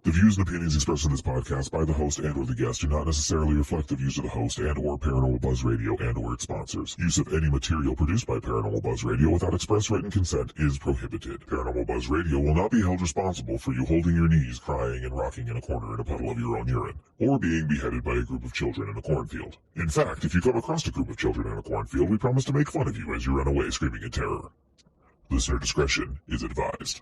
The views and opinions expressed in this podcast by the host and or the guest do not necessarily reflect the views of the host and or Paranormal Buzz Radio and or its sponsors. Use of any material produced by Paranormal Buzz Radio without express written consent is prohibited. Paranormal Buzz Radio will not be held responsible for you holding your knees, crying, and rocking in a corner in a puddle of your own urine, or being beheaded by a group of children in a cornfield. In fact, if you come across a group of children in a cornfield, we promise to make fun of you as you run away screaming in terror. Listener discretion is advised.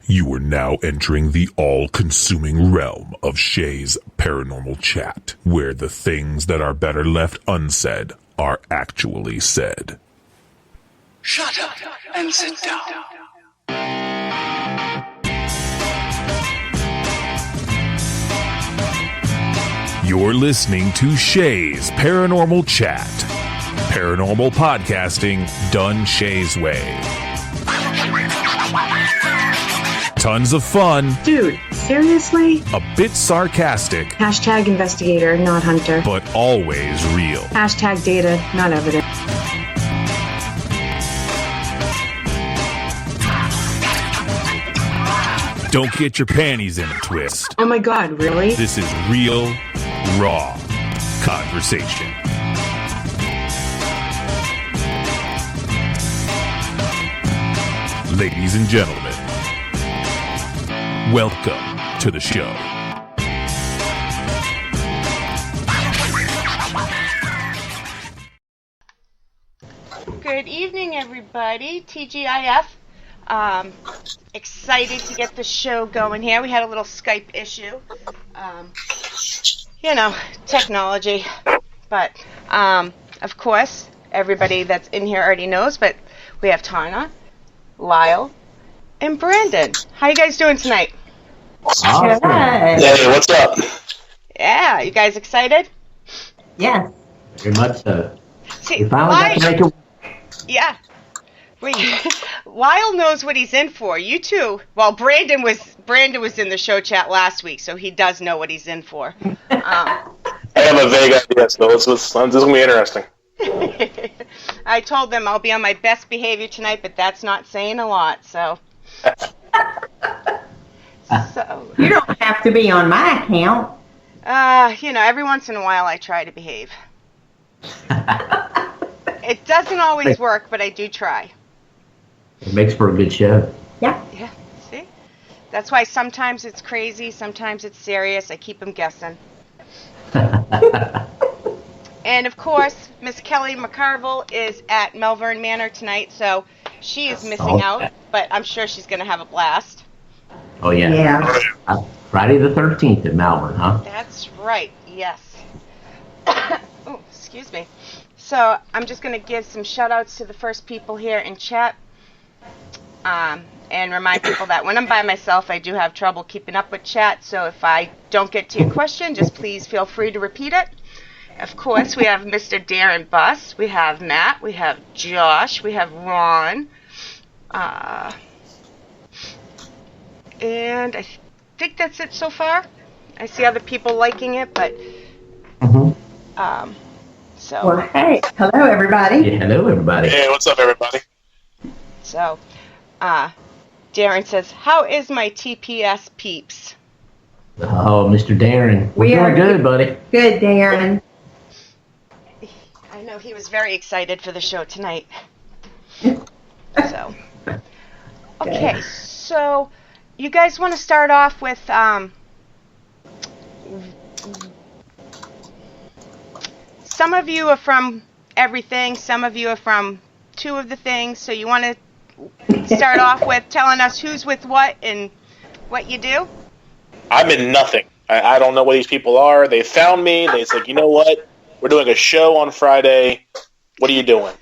You are now entering the all-consuming realm of Shay's Paranormal Chat, where the things that are better left unsaid are actually said. Shut up and sit down. You're listening to Shay's Paranormal Chat. Paranormal podcasting done Shay's way. Tons of fun. Dude, seriously? A bit sarcastic. Hashtag investigator, not hunter. But always real. Hashtag data, not evidence. Don't get your panties in a twist. Oh my god, really? This is real, raw conversation. Ladies and gentlemen, welcome to the show. Good evening, everybody. TGIF. Excited to get the show going here. We had a little Skype issue. Technology. But, of course, everybody that's in here already knows, but we have Tonna, Lyle, and Brandon. How you guys doing tonight? Awesome. Hey, what's up? Yeah, you guys excited? Yeah. Very much so. See, We finally got to make it. Yeah. Lyle knows what he's in for. You too. Well, Brandon was in the show chat last week, so he does know what he's in for. I have a vague idea, so this is going to be interesting. I told them I'll be on my best behavior tonight, but that's not saying a lot, so. You don't have to be on my account. Every once in a while I try to behave. It doesn't always work, but I do try. It makes for a good show. Yeah. Yeah, see? That's why sometimes it's crazy, sometimes it's serious. I keep them guessing. And, of course, Miss Kelly McCarville is at Melbourne Manor tonight, so she is missing out, but I'm sure she's going to have a blast. Oh, yeah. Yeah. Friday the 13th at Malvern, huh? That's right, yes. Oh, excuse me. So I'm just going to give some shout-outs to the first people here in chat, and remind people that when I'm by myself, I do have trouble keeping up with chat, so if I don't get to your question, just please feel free to repeat it. Of course, we have Mr. Darren Buss, we have Matt, we have Josh, we have Ron, and I think that's it so far. I see other people liking it, but so. Well, hey, hello everybody. Yeah, hello everybody. Hey, what's up, everybody? So, Darren says, "How is my TPS peeps?" Oh, Mr. Darren, we're doing good, buddy. Good, Darren. I know he was very excited for the show tonight. So, okay, so you guys want to start off with some of you are from everything, some of you are from two of the things, so you want to start off with telling us who's with what and what you do? I'm in nothing. I don't know what these people are. They found me. They said, you know what? We're doing a show on Friday. What are you doing?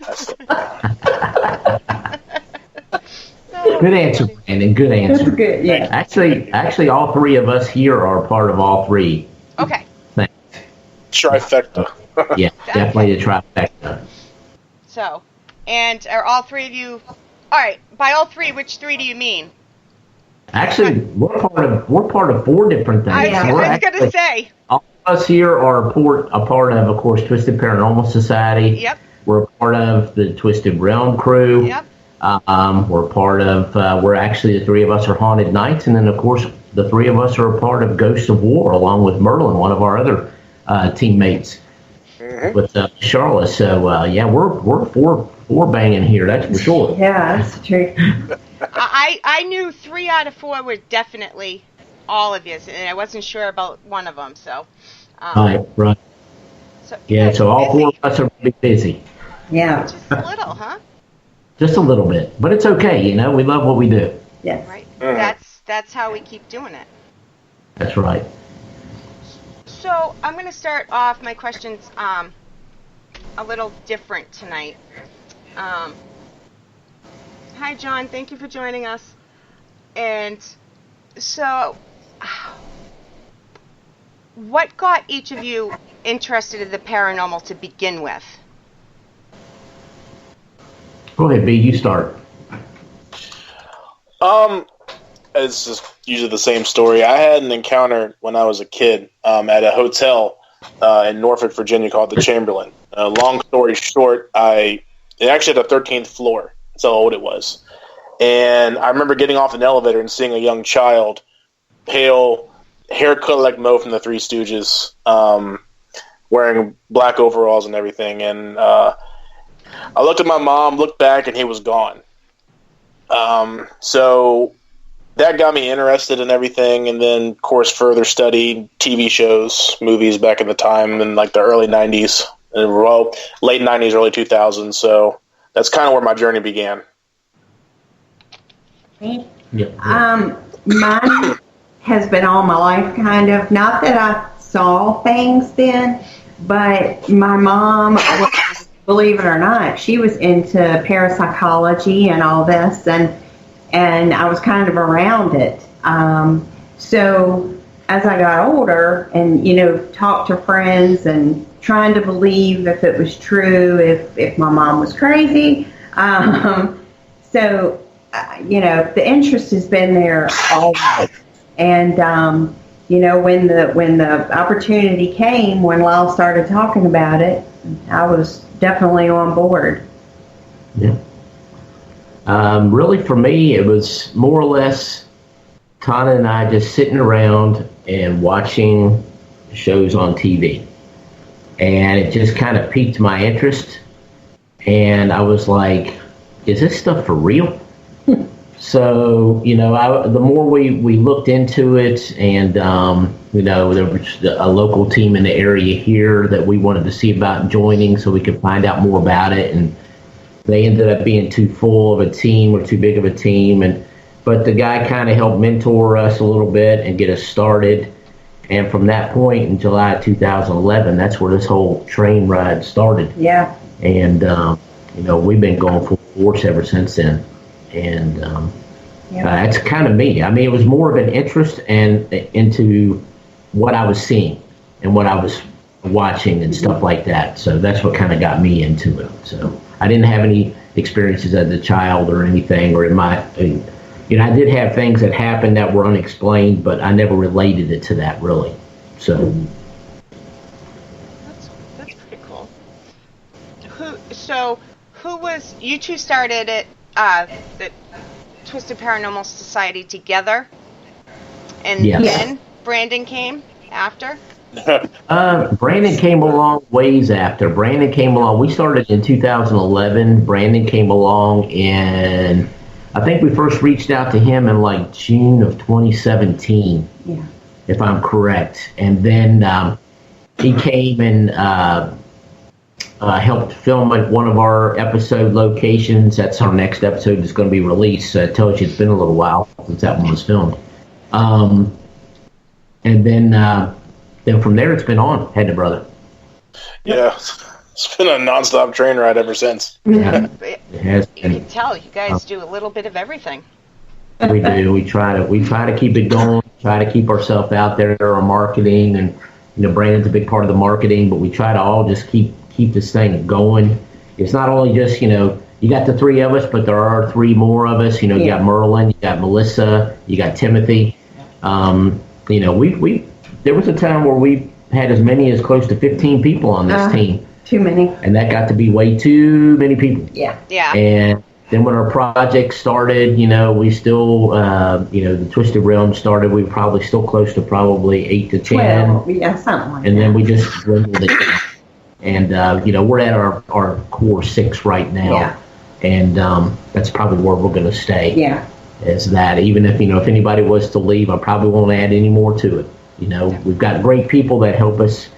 Good answer, Brandon. Good answer. That's good, yeah. Actually, all three of us here are part of all three. Okay. Things. Trifecta. Yeah, definitely a trifecta. So, and are all three of you... All right, by all three, which three do you mean? Actually, we're part of 4 different things. I was going to say. All of us here are a part of course, Twisted Paranormal Society. Yep. We're a part of the Twisted Realm crew. Yep. We're part of, we're actually, the 3 of us are Haunted Knights, and then, of course, the 3 of us are a part of Ghosts of War, along with Merlin, one of our other teammates with Charlotte. So, yeah, we're four banging here, that's for sure. Yeah, that's true. I knew 3 out of 4 were definitely all of you, and I wasn't sure about one of them, so. Right. So, Yeah, so all 4 of us are pretty busy. Yeah. Just a little, huh? Just a little bit, but it's okay, we love what we do. Yes. Right. That's how we keep doing it. That's right. So I'm going to start off my questions a little different tonight. Hi, John. Thank you for joining us. And so, what got each of you interested in the paranormal to begin with? Go ahead, B. You start. It's just usually the same story. I had an encounter when I was a kid at a hotel in Norfolk, Virginia called the Chamberlain. Long story short, it actually had a 13th floor. That's how old it was. And I remember getting off an elevator and seeing a young child, pale, hair cut like Mo from the Three Stooges, wearing black overalls and everything. And I looked at my mom, looked back, and he was gone. So that got me interested in everything, and then, of course, further studied TV shows, movies back in the time in like the early 90s, late 90s, early 2000s. So that's kind of where my journey began. Mine has been all my life, kind of. Not that I saw things then, but my mom, believe it or not, she was into parapsychology and all this, and I was kind of around it. So as I got older and, talked to friends and trying to believe if it was true, if my mom was crazy. So, the interest has been there always. And, when the opportunity came, when Lyle started talking about it, I was definitely on board. Yeah. Really, for me, it was more or less Tonna and I just sitting around and watching shows on TV. And it just kind of piqued my interest. And I was like, is this stuff for real? So, the more we looked into it, and, there was a local team in the area here that we wanted to see about joining so we could find out more about it. And they ended up being too full of a team or too big of a team. But the guy kind of helped mentor us a little bit and get us started. And from that point in July 2011, that's where this whole train ride started. Yeah. And, we've been going full force ever since then. And that's kind of me. I mean, it was more of an interest and into what I was seeing and what I was watching and stuff like that. So that's what kind of got me into it. So I didn't have any experiences as a child or anything, or I did have things that happened that were unexplained, but I never related it to that really. So that's pretty cool. Who was, you two started it, the Twisted Paranormal Society together, and then Brandon came after? Brandon came along ways after. Brandon came along, we started in 2011. Brandon came along in, I think we first reached out to him in like June of 2017, if I'm correct. And then he came and helped film at one of our episode locations. That's our next episode that's going to be released. So it tells you it's been a little while since that one was filmed. And then from there it's been on, head to brother. Yeah, it's been a nonstop train ride ever since. Yeah, it has been. You can tell you guys do a little bit of everything. We do. We try to keep it going. Try to keep ourselves out there. Our marketing, and Brandon's a big part of the marketing, but we try to all just keep this thing going. It's not only just you you got the three of us, but there are three more of us. You know, you got Merlin, you got Melissa, you got Timothy. You know, we there was a time where we had as many as close to 15 people on this team. Too many. And that got to be way too many people. Yeah. Yeah. And then when our project started, you know, we still, you know, the Twisted Realm started, we were probably still close to probably 8 to 10. Well, yeah, something like and that. then we just dwindled it down. And, you know, we're at our core 6 right now. Yeah. And that's probably where we're going to stay. Yeah. Is that even if, you know, if anybody was to leave, I probably won't add any more to it. You know, we've got great people that help us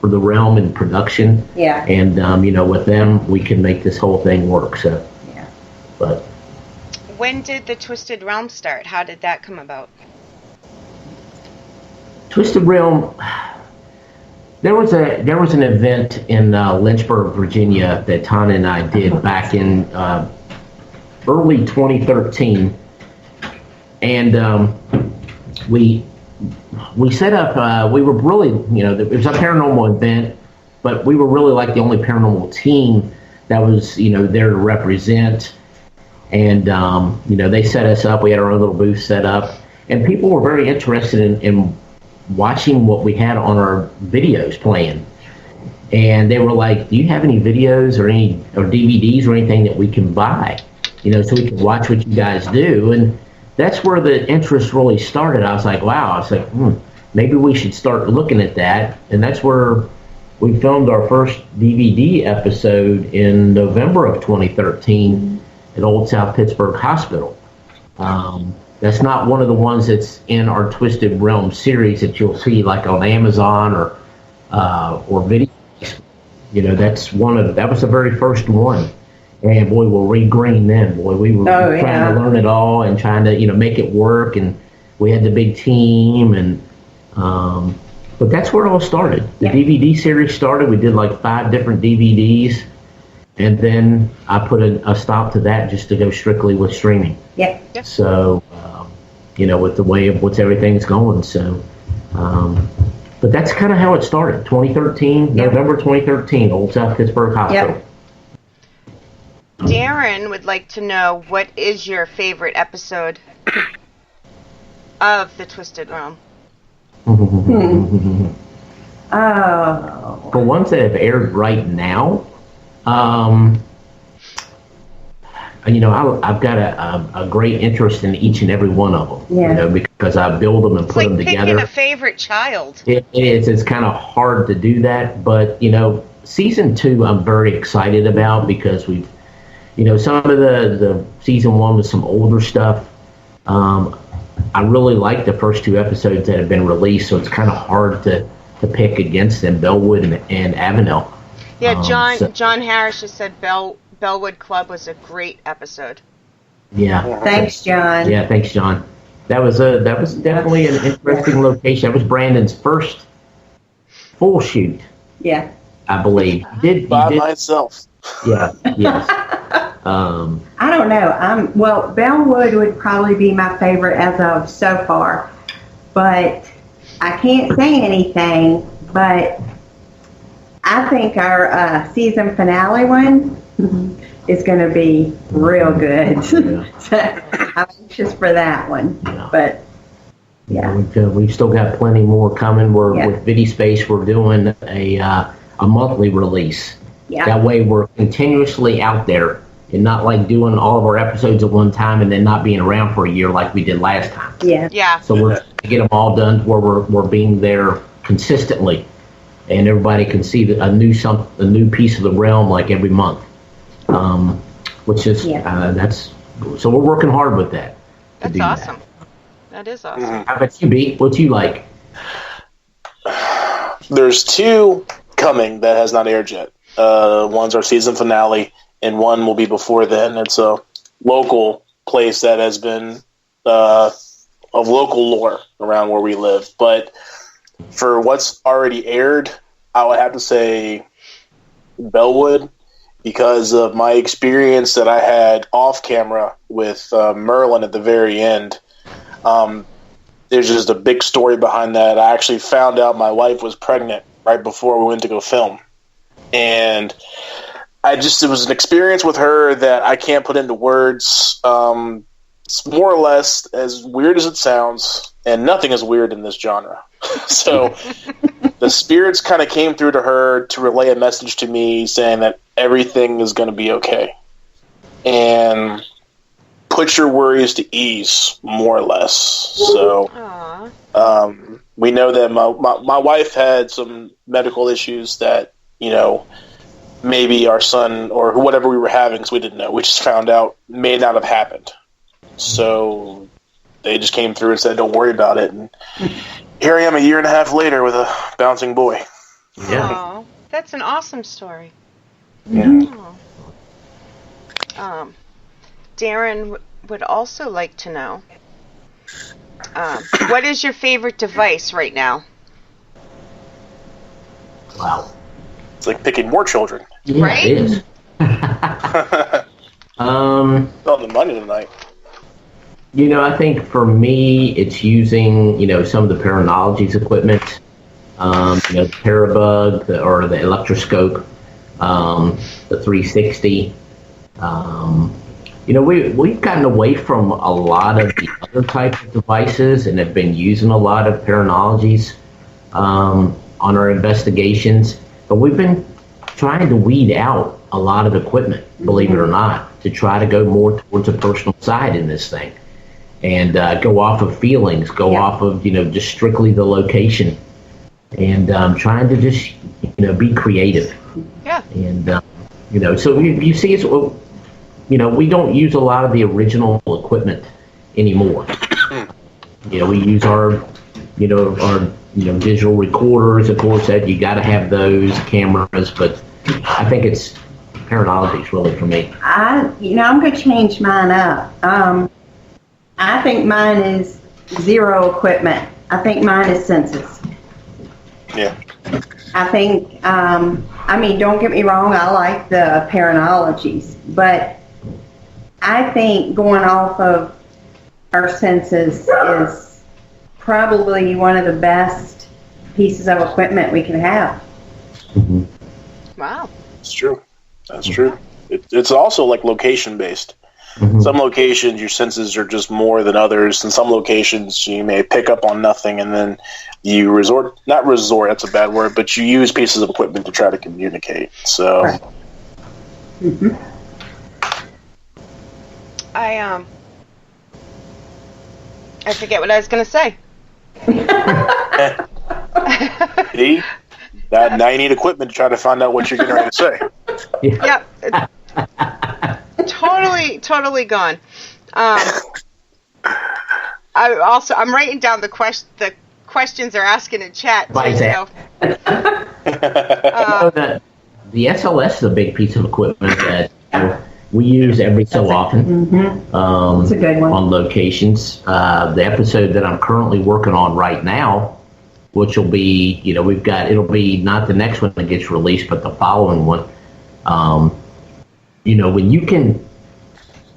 for the realm and production. Yeah. And, you know, with them, we can make this whole thing work. So, Yeah. but When did the Twisted Realm start? How did that come about? Twisted Realm, there was an event in Lynchburg, Virginia that Tonna and I did back in early 2013. And we set up, we were really, you know, it was a paranormal event, but we were really like the only paranormal team that was, you know, there to represent. And, you know, they set us up. We had our own little booth set up. And people were very interested in watching what we had on our videos playing. And they were like, do you have any videos or DVDs or anything that we can buy, you know, so we can watch what you guys do? And that's where the interest really started. I was like, wow. I was like, maybe we should start looking at that. And that's where we filmed our first DVD episode in November of 2013 at Old South Pittsburgh Hospital. That's not one of the ones that's in our Twisted Realm series that you'll see like on Amazon or video. You know, that was the very first one. And boy, we'll read green then. Boy, we were trying to learn it all and trying to, you know, make it work. And we had the big team. And but that's where it all started. The DVD series started. We did like 5 different DVDs. And then I put a stop to that just to go strictly with streaming. Yep. So, you know, with the way of what's everything's going. So, but that's kind of how it started. 2013, November 2013, Old South Pittsburgh Hospital. Yep. Darren would like to know, what is your favorite episode of the Twisted Realm? Oh. For ones that have aired right now, you know, I've got a great interest in each and every one of them. Yeah. You know, because I build them and It's put like them picking together. a favorite child. It is. It's kind of hard to do that, but you know, season 2 I'm very excited about because we've, you know, some of the season 1 was some older stuff. I really like the first 2 episodes that have been released, so it's kind of hard to pick against them, Bellwood and Avenel. Yeah, John Harris just said Bellwood Club was a great episode. Yeah. Thanks, John. Yeah, thanks, John. That was definitely an interesting location. That was Brandon's first full shoot. Yeah. I believe. By myself. Yeah. Yes. I don't know. Bellwood would probably be my favorite as of so far, but I can't say anything. But I think our season finale one is going to be real good. Yeah. So I'm anxious for that one. Yeah. But yeah, we've still got plenty more coming. With VidiSpace, we're doing a monthly release. Yeah. That way, we're continuously out there and not like doing all of our episodes at one time and then not being around for a year like we did last time. yeah, Yeah. So we're trying to get them all done where we're being there consistently, and everybody can see a new piece of the realm like every month. Which is that's so we're working hard with that. That's awesome. That is awesome. How about you, B? What you like? There's 2 coming that has not aired yet. One's our season finale, and one will be before then. It's a local place that has been of local lore around where we live. But for what's already aired, I would have to say Bellwood, because of my experience that I had off camera with Merlin at the very end. There's just a big story behind that. I actually found out my wife was pregnant right before we went to go film. And it was an experience with her that I can't put into words. It's more or less as weird as it sounds, and nothing is weird in this genre. So the spirits kind of came through to her to relay a message to me saying that everything is going to be okay. And put your worries to ease, more or less. So we know that my wife had some medical issues that, maybe our son or whatever we were having, because we didn't know, we just found out may not have happened. So they just came through and said, don't worry about it. And here I am a year and a half later with a bouncing boy. Yeah. Oh, that's an awesome story. Yeah. Darren would also like to know, what is your favorite device right now? Wow. It's like picking more children. Yeah, Right? It is. All the money tonight. I think for me, it's using, some of the Paranology's equipment, the Parabug or the electroscope, the 360. We've gotten away from a lot of the other types of devices and have been using a lot of Paranology's on our investigations, but we've been trying to weed out a lot of equipment, believe it or not, to try to go more towards a personal side in this thing. And go off of feelings, off of, just strictly the location. And trying to just, be creative. Yeah. And, so you see, it's, we don't use a lot of the original equipment anymore. We use our digital recorders, of course, that you got to have those cameras, but I think it's Paranology's really for me. I'm going to change mine up. I think mine is zero equipment. I think mine is senses. Yeah. I think, don't get me wrong, I like the Paranologies, but I think going off of our senses is probably one of the best pieces of equipment we can have. Mm-hmm. Wow. It's true. That's true. It's also like location based. Mm-hmm. Some locations, your senses are just more than others. In some locations, you may pick up on nothing, and then you not resort, that's a bad word, but you use pieces of equipment to try to communicate. So, right. Mm-hmm. I forget what I was going to say. See? Now you need equipment to try to find out what you're getting ready to say. Yep. Totally gone. I'm writing down the questions they're asking in chat. Why is that? The SLS is a big piece of equipment that we use every so often. Mm-hmm. It's a good one. On locations. The episode that I'm currently working on right now, which will be, it'll be not the next one that gets released, but the following one. When you can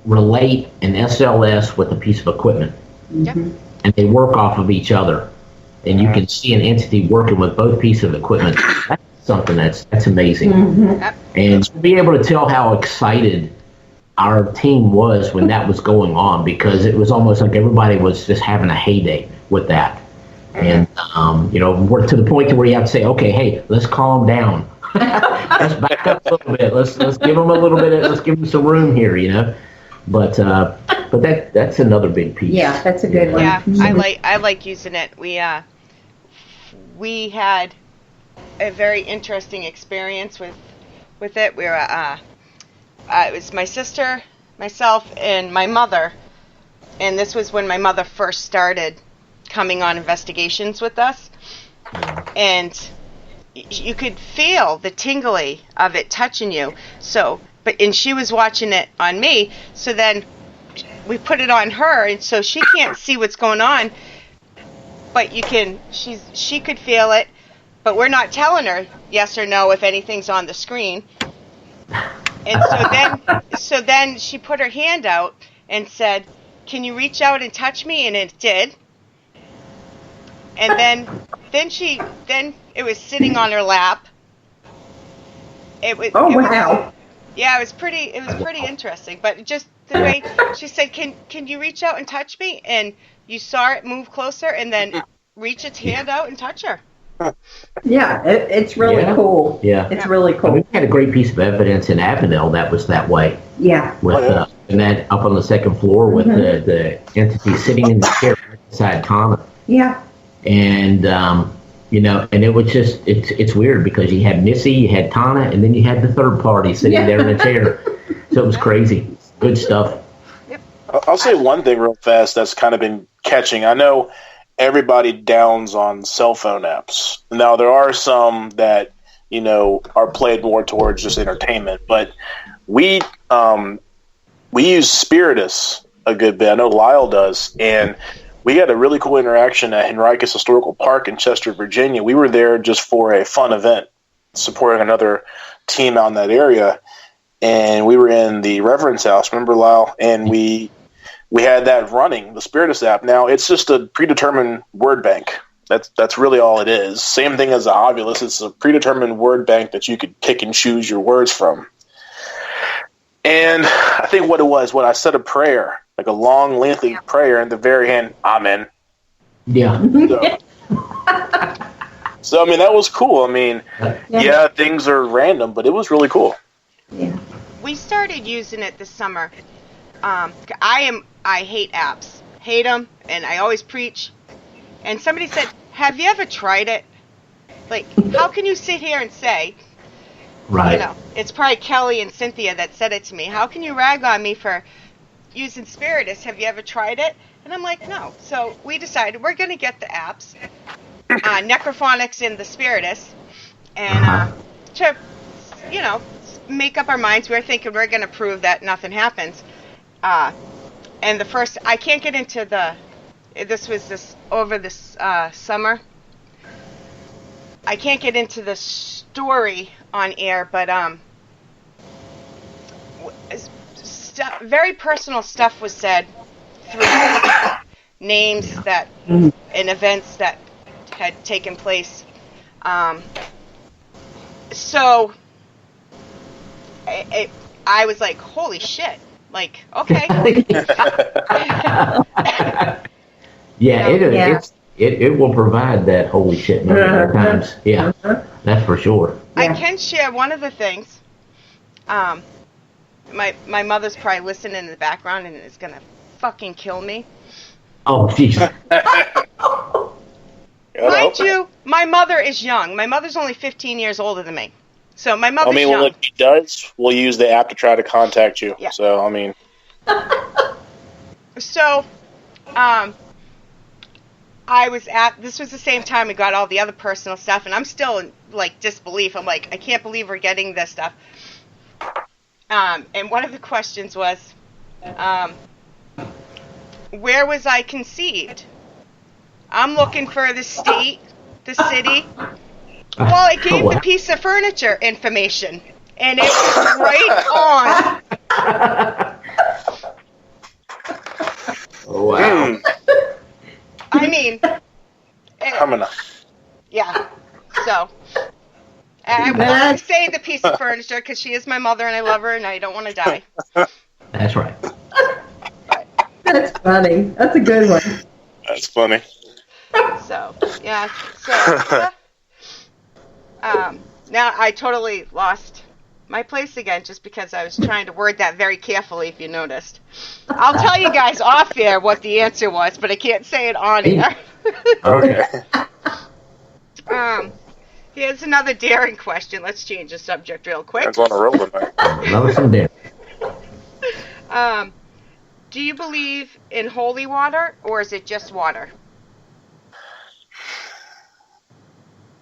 relate an SLS with a piece of equipment, Mm-hmm. and they work off of each other, and you can see an entity working with both pieces of equipment, that's something that's amazing. Mm-hmm. And to be able to tell how excited our team was when that was going on, because it was almost like everybody was just having a heyday with that. And, we're to the point to where you have to say, okay, hey, let's calm down. Let's back up a little bit. Let's give them a little bit. Let's give them some room here, But that's another big piece. Yeah, that's a good one. Yeah, I like using it. We had a very interesting experience with it. We were it was my sister, myself, and my mother, and this was when my mother first started coming on investigations with us, and you could feel the tingly of it touching you. And she was watching it on me, so then we put it on her, and so she can't see what's going on, but she could feel it, but we're not telling her yes or no if anything's on the screen. And so then she put her hand out and said, "Can you reach out and touch me?" And it did. And then it was sitting on her lap. Wow. Yeah, it was pretty interesting. But just the way she said, "Can you reach out and touch me?" And you saw it move closer, and then reach its hand out and touch her. Yeah, it's really cool. Yeah. It's really cool. We had a great piece of evidence in Avondale that was that way. Yeah. With and then up on the second floor with the entity sitting in the chair beside Tonna. Yeah. And and it was just it's weird because you had Missy, you had Tonna, and then you had the third party sitting there in a chair. So it was crazy. Good stuff. Yep. I'll say one thing real fast that's kind of been catching. I know everybody downs on cell phone apps. Now, there are some that, are played more towards just entertainment, but we use Spiritus a good bit. I know Lyle does, and we had a really cool interaction at Henricus Historical Park in Chester, Virginia. We were there just for a fun event, supporting another team out in that area, and we were in the Reverend's house, remember, Lyle? And we had that running, the Spiritus app. Now, it's just a predetermined word bank. That's really all it is. Same thing as the Ovulus. It's a predetermined word bank that you could pick and choose your words from. And I think what it was, I said a prayer, like a long, lengthy prayer, and at the very end, Amen. Yeah. So, that was cool. Things are random, but it was really cool. Yeah. We started using it this summer. I hate apps. Hate them, and I always preach. And somebody said, "Have you ever tried it?" Like, how can you sit here and say, right? It's probably Kelly and Cynthia that said it to me. How can you rag on me for using Spiritus? Have you ever tried it? And I'm like, no. So we decided we're going to get the apps, Necrophonics and the Spiritus, and to, make up our minds. We're thinking we're going to prove that nothing happens. And the first, I can't get into over this summer. I can't get into the story on air, but very personal stuff was said through names that and events that had taken place. So I was like, holy shit. Like, okay. It will provide that holy shit many other times. Yeah, that's for sure. I can share one of the things. My mother's probably listening in the background and is gonna fucking kill me. Oh, jeez. Mind you, my mother is young. My mother's only 15 years older than me. So my mother's young. When he does, we'll use the app to try to contact you. Yeah. So, So, this was the same time we got all the other personal stuff, and I'm still in, disbelief. I'm like, I can't believe we're getting this stuff. And one of the questions was, where was I conceived? I'm looking for the state, the city. Well, I gave the piece of furniture information, and it was right on. Oh, wow. Coming up. Yeah. So, I won't say the piece of furniture because she is my mother and I love her and I don't want to die. That's right. That's funny. That's a good one. That's funny. So, yeah. So, now I totally lost my place again just because I was trying to word that very carefully, if you noticed. I'll tell you guys off air what the answer was, but I can't say it on air. Okay. Here's another daring question. Let's change the subject real quick. That's on a roll tonight. Love some daring. Do you believe in holy water, or is it just water?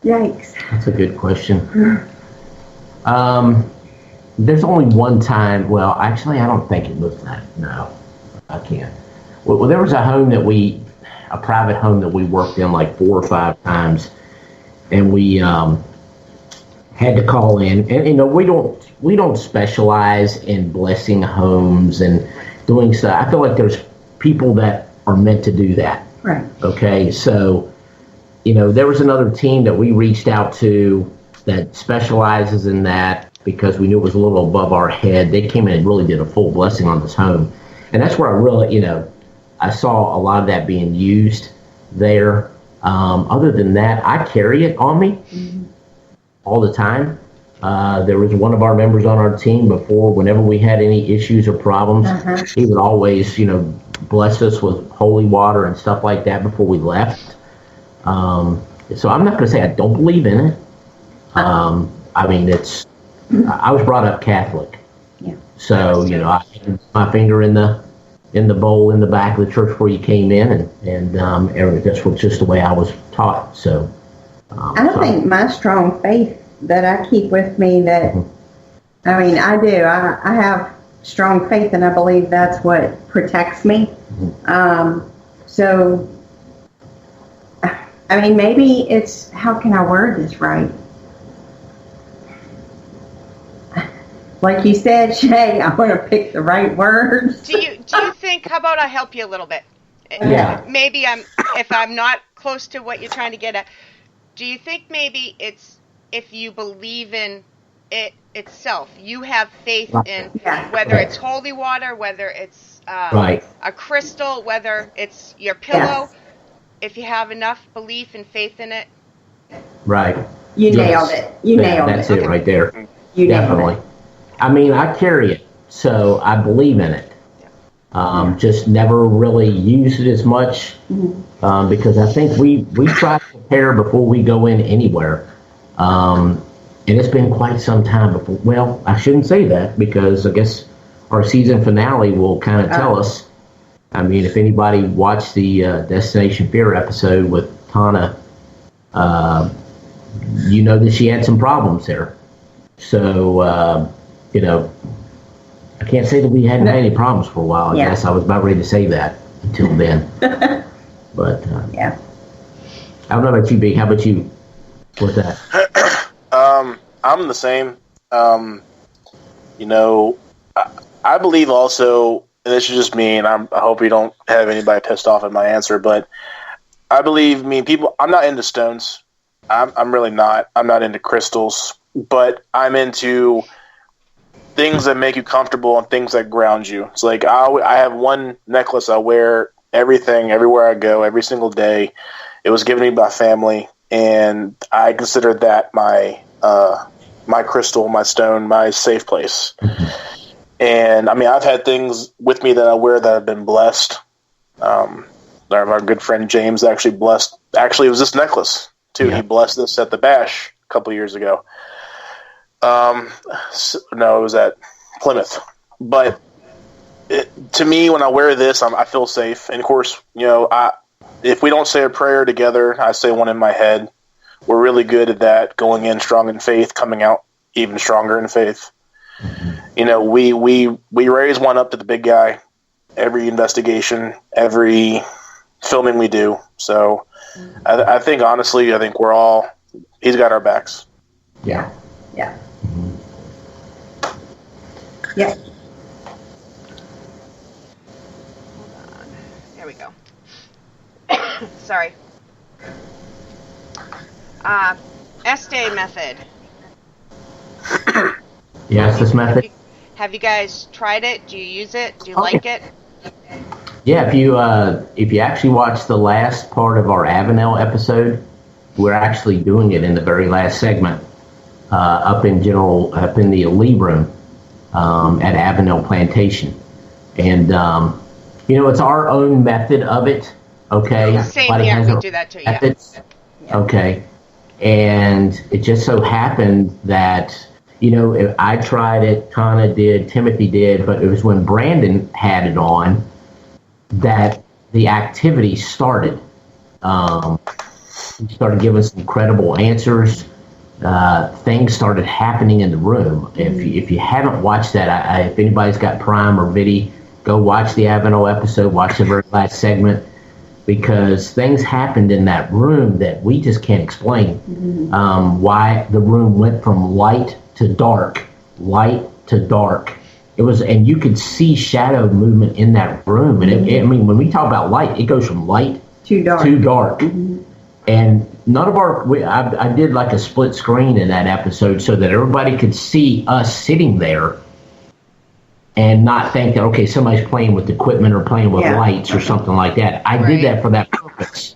Yikes. That's a good question. There's only one time, well, actually, I don't think it was that. No, I can't. Well, there was a private home that we worked in 4 or 5 times, and we had to call in. And, we don't specialize in blessing homes and doing stuff. I feel like there's people that are meant to do that. Right. Okay, so, there was another team that we reached out to that specializes in that because we knew it was a little above our head. They came in and really did a full blessing on this home. And that's where I really, I saw a lot of that being used there. Other than that, I carry it on me all the time. There was one of our members on our team before, whenever we had any issues or problems, he would always, bless us with holy water and stuff like that before we left. So I'm not going to say I don't believe in it. I mean, I was brought up Catholic. Yeah. So, I had my finger in the bowl in the back of the church before you came in, and that's just the way I was taught. So, I think my strong faith that I keep with me that, I mean, I do. I have strong faith, and I believe that's what protects me. So, I mean, maybe it's, how can I word this right? Like you said, Shay, I want to pick the right words. Do you think, how about I help you a little bit? Yeah. Maybe if I'm not close to what you're trying to get at, do you think maybe it's if you believe in it itself, you have faith in whether it's holy water, whether it's a crystal, whether it's your pillow, if you have enough belief and faith in it? Right. You nailed it. Nailed it. That's it right there. You Definitely. Nailed it. I mean, I carry it, so I believe in it. Just never really use it as much because I think we try to prepare before we go in anywhere. And it's been quite some time before. Well, I shouldn't say that because I guess our season finale will kind of tell us. I mean, if anybody watched the Destination Fear episode with Tonna, you know that she had some problems there. So, I can't say that we hadn't had any problems for a while. I guess I was about ready to say that until then. But, I don't know about you, B. How about you with that? I'm the same. I believe also, and this is just me, and I hope you don't have anybody pissed off at my answer, but I believe, I'm not into stones. I'm really not. I'm not into crystals, but I'm into things that make you comfortable and things that ground you. It's like I have one necklace I wear everywhere I go, every single day. It was given to me by family, and I consider that my crystal, my stone, my safe place. And I mean, I've had things with me that I wear that have been blessed. Our good friend James actually blessed. Actually, it was this necklace too. Yeah. He blessed this at the bash a couple years ago. No, it was at Plymouth. But to me, when I wear this, I feel safe. And of course, if we don't say a prayer together, I say one in my head. We're really good at that, going in strong in faith, coming out even stronger in faith. We raise one up to the big guy every investigation, every filming we do. So I think, honestly, he's got our backs. Yeah. Yeah. Yeah. Hold on. There we go. Sorry. Este method. Yes, this method. Have you guys tried it? Do you use it? Do you like it? Yeah, if you actually watch the last part of our Avenel episode, we're actually doing it in the very last segment up in the elite room at Avenel Plantation, and it's our own method of it. Okay, same here. We do that too. Methods. Yeah. Okay, and it just so happened that. If I tried it, Tonna did, Timothy did, but it was when Brandon had it on that the activity started. He started giving some credible answers. Things started happening in the room. If you haven't watched that, if anybody's got Prime or Vidi, go watch the Avenel episode, watch the very last segment, because things happened in that room that we just can't explain. Why the room went from light to dark. It was, and you could see shadow movement in that room. And when we talk about light, it goes from light to dark. And none of I did like a split screen in that episode so that everybody could see us sitting there and not think that, okay, somebody's playing with equipment or playing with lights or something like that. I did that for that purpose.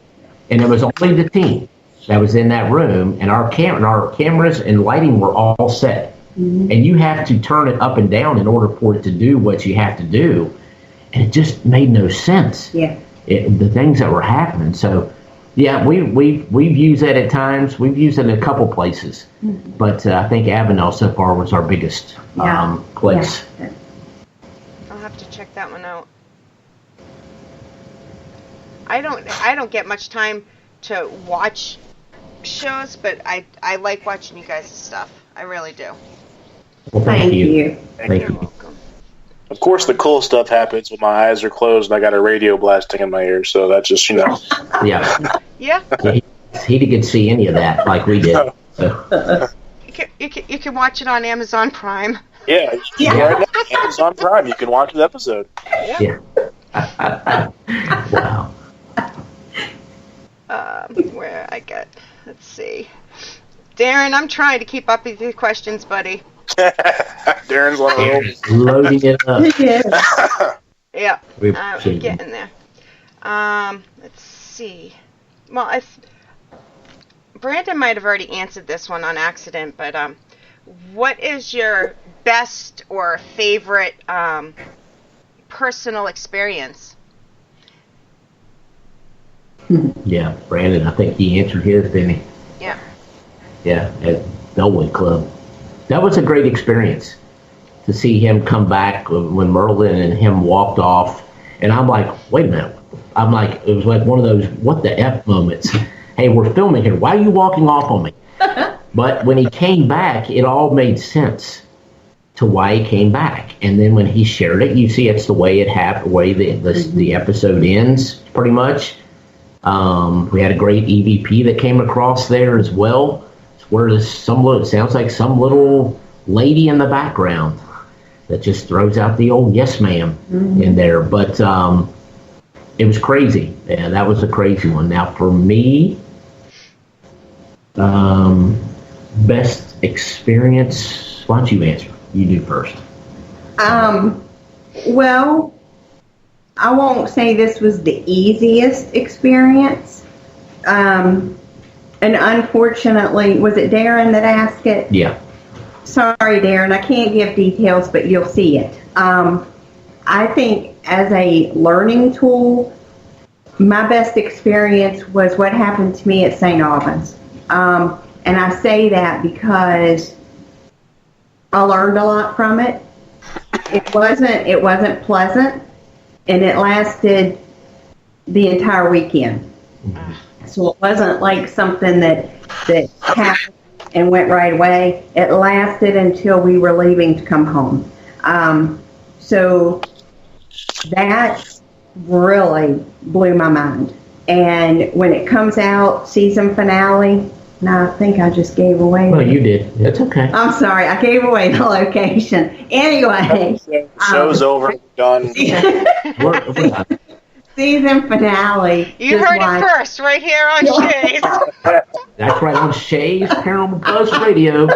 And it was only the team that was in that room, and our cameras and lighting were all set. Mm-hmm. And you have to turn it up and down in order for it to do what you have to do. And it just made no sense. Yeah. The things that were happening. So, yeah, we've used that at times. We've used it in a couple places. Mm-hmm. But I think Avenel so far was our biggest place. Yeah. I'll have to check that one out. I don't get much time to watch shows, but I like watching you guys' stuff. I really do. Well, thank you. You're welcome. Of course, the cool stuff happens when my eyes are closed and I got a radio blasting in my ear. So that's just, Yeah. Yeah. He didn't see any of that like we did. So. You can watch it on Amazon Prime. Yeah. Right now, Amazon Prime. You can watch the episode. Yeah. Wow. Where I get, let's see. Darren, I'm trying to keep up with your questions, buddy. Darren's one of those. Loading it up. Yeah, I'm getting there. Let's see. Well, Brandon might have already answered this one on accident, but what is your best or favorite personal experience? Yeah, Brandon, I think he answered his, didn't he? Yeah. Yeah, at Bellwood Club. That was a great experience to see him come back when Merlin and him walked off. And I'm like, wait a minute. I'm like, it was like one of those what the F moments. Hey, we're filming here. Why are you walking off on me? But when he came back, it all made sense to why he came back. And then when he shared it, you see it's the way it happened, the way the episode ends, pretty much. We had a great EVP that came across there as well. Where it sounds like some little lady in the background that just throws out the old yes ma'am in there. But it was crazy. Yeah, that was a crazy one. Now for me, best experience, why don't you answer? You do first. Well, I won't say this was the easiest experience. And unfortunately, was it Darren that asked it? Yeah. Sorry, Darren, I can't give details, but you'll see it. I think as a learning tool, my best experience was what happened to me at St. Albans. And I say that because I learned a lot from it. It wasn't pleasant, and it lasted the entire weekend. Mm-hmm. So it wasn't like something that happened and went right away. It lasted until we were leaving to come home. So that really blew my mind. And when it comes out, season finale, no, I think I just gave away. Well, you did. That's okay. I'm sorry. I gave away the location. Anyway. Show's over. Done. Season finale. You heard it first, right here on Shays. That's right, on Shays Paranormal Buzz Radio.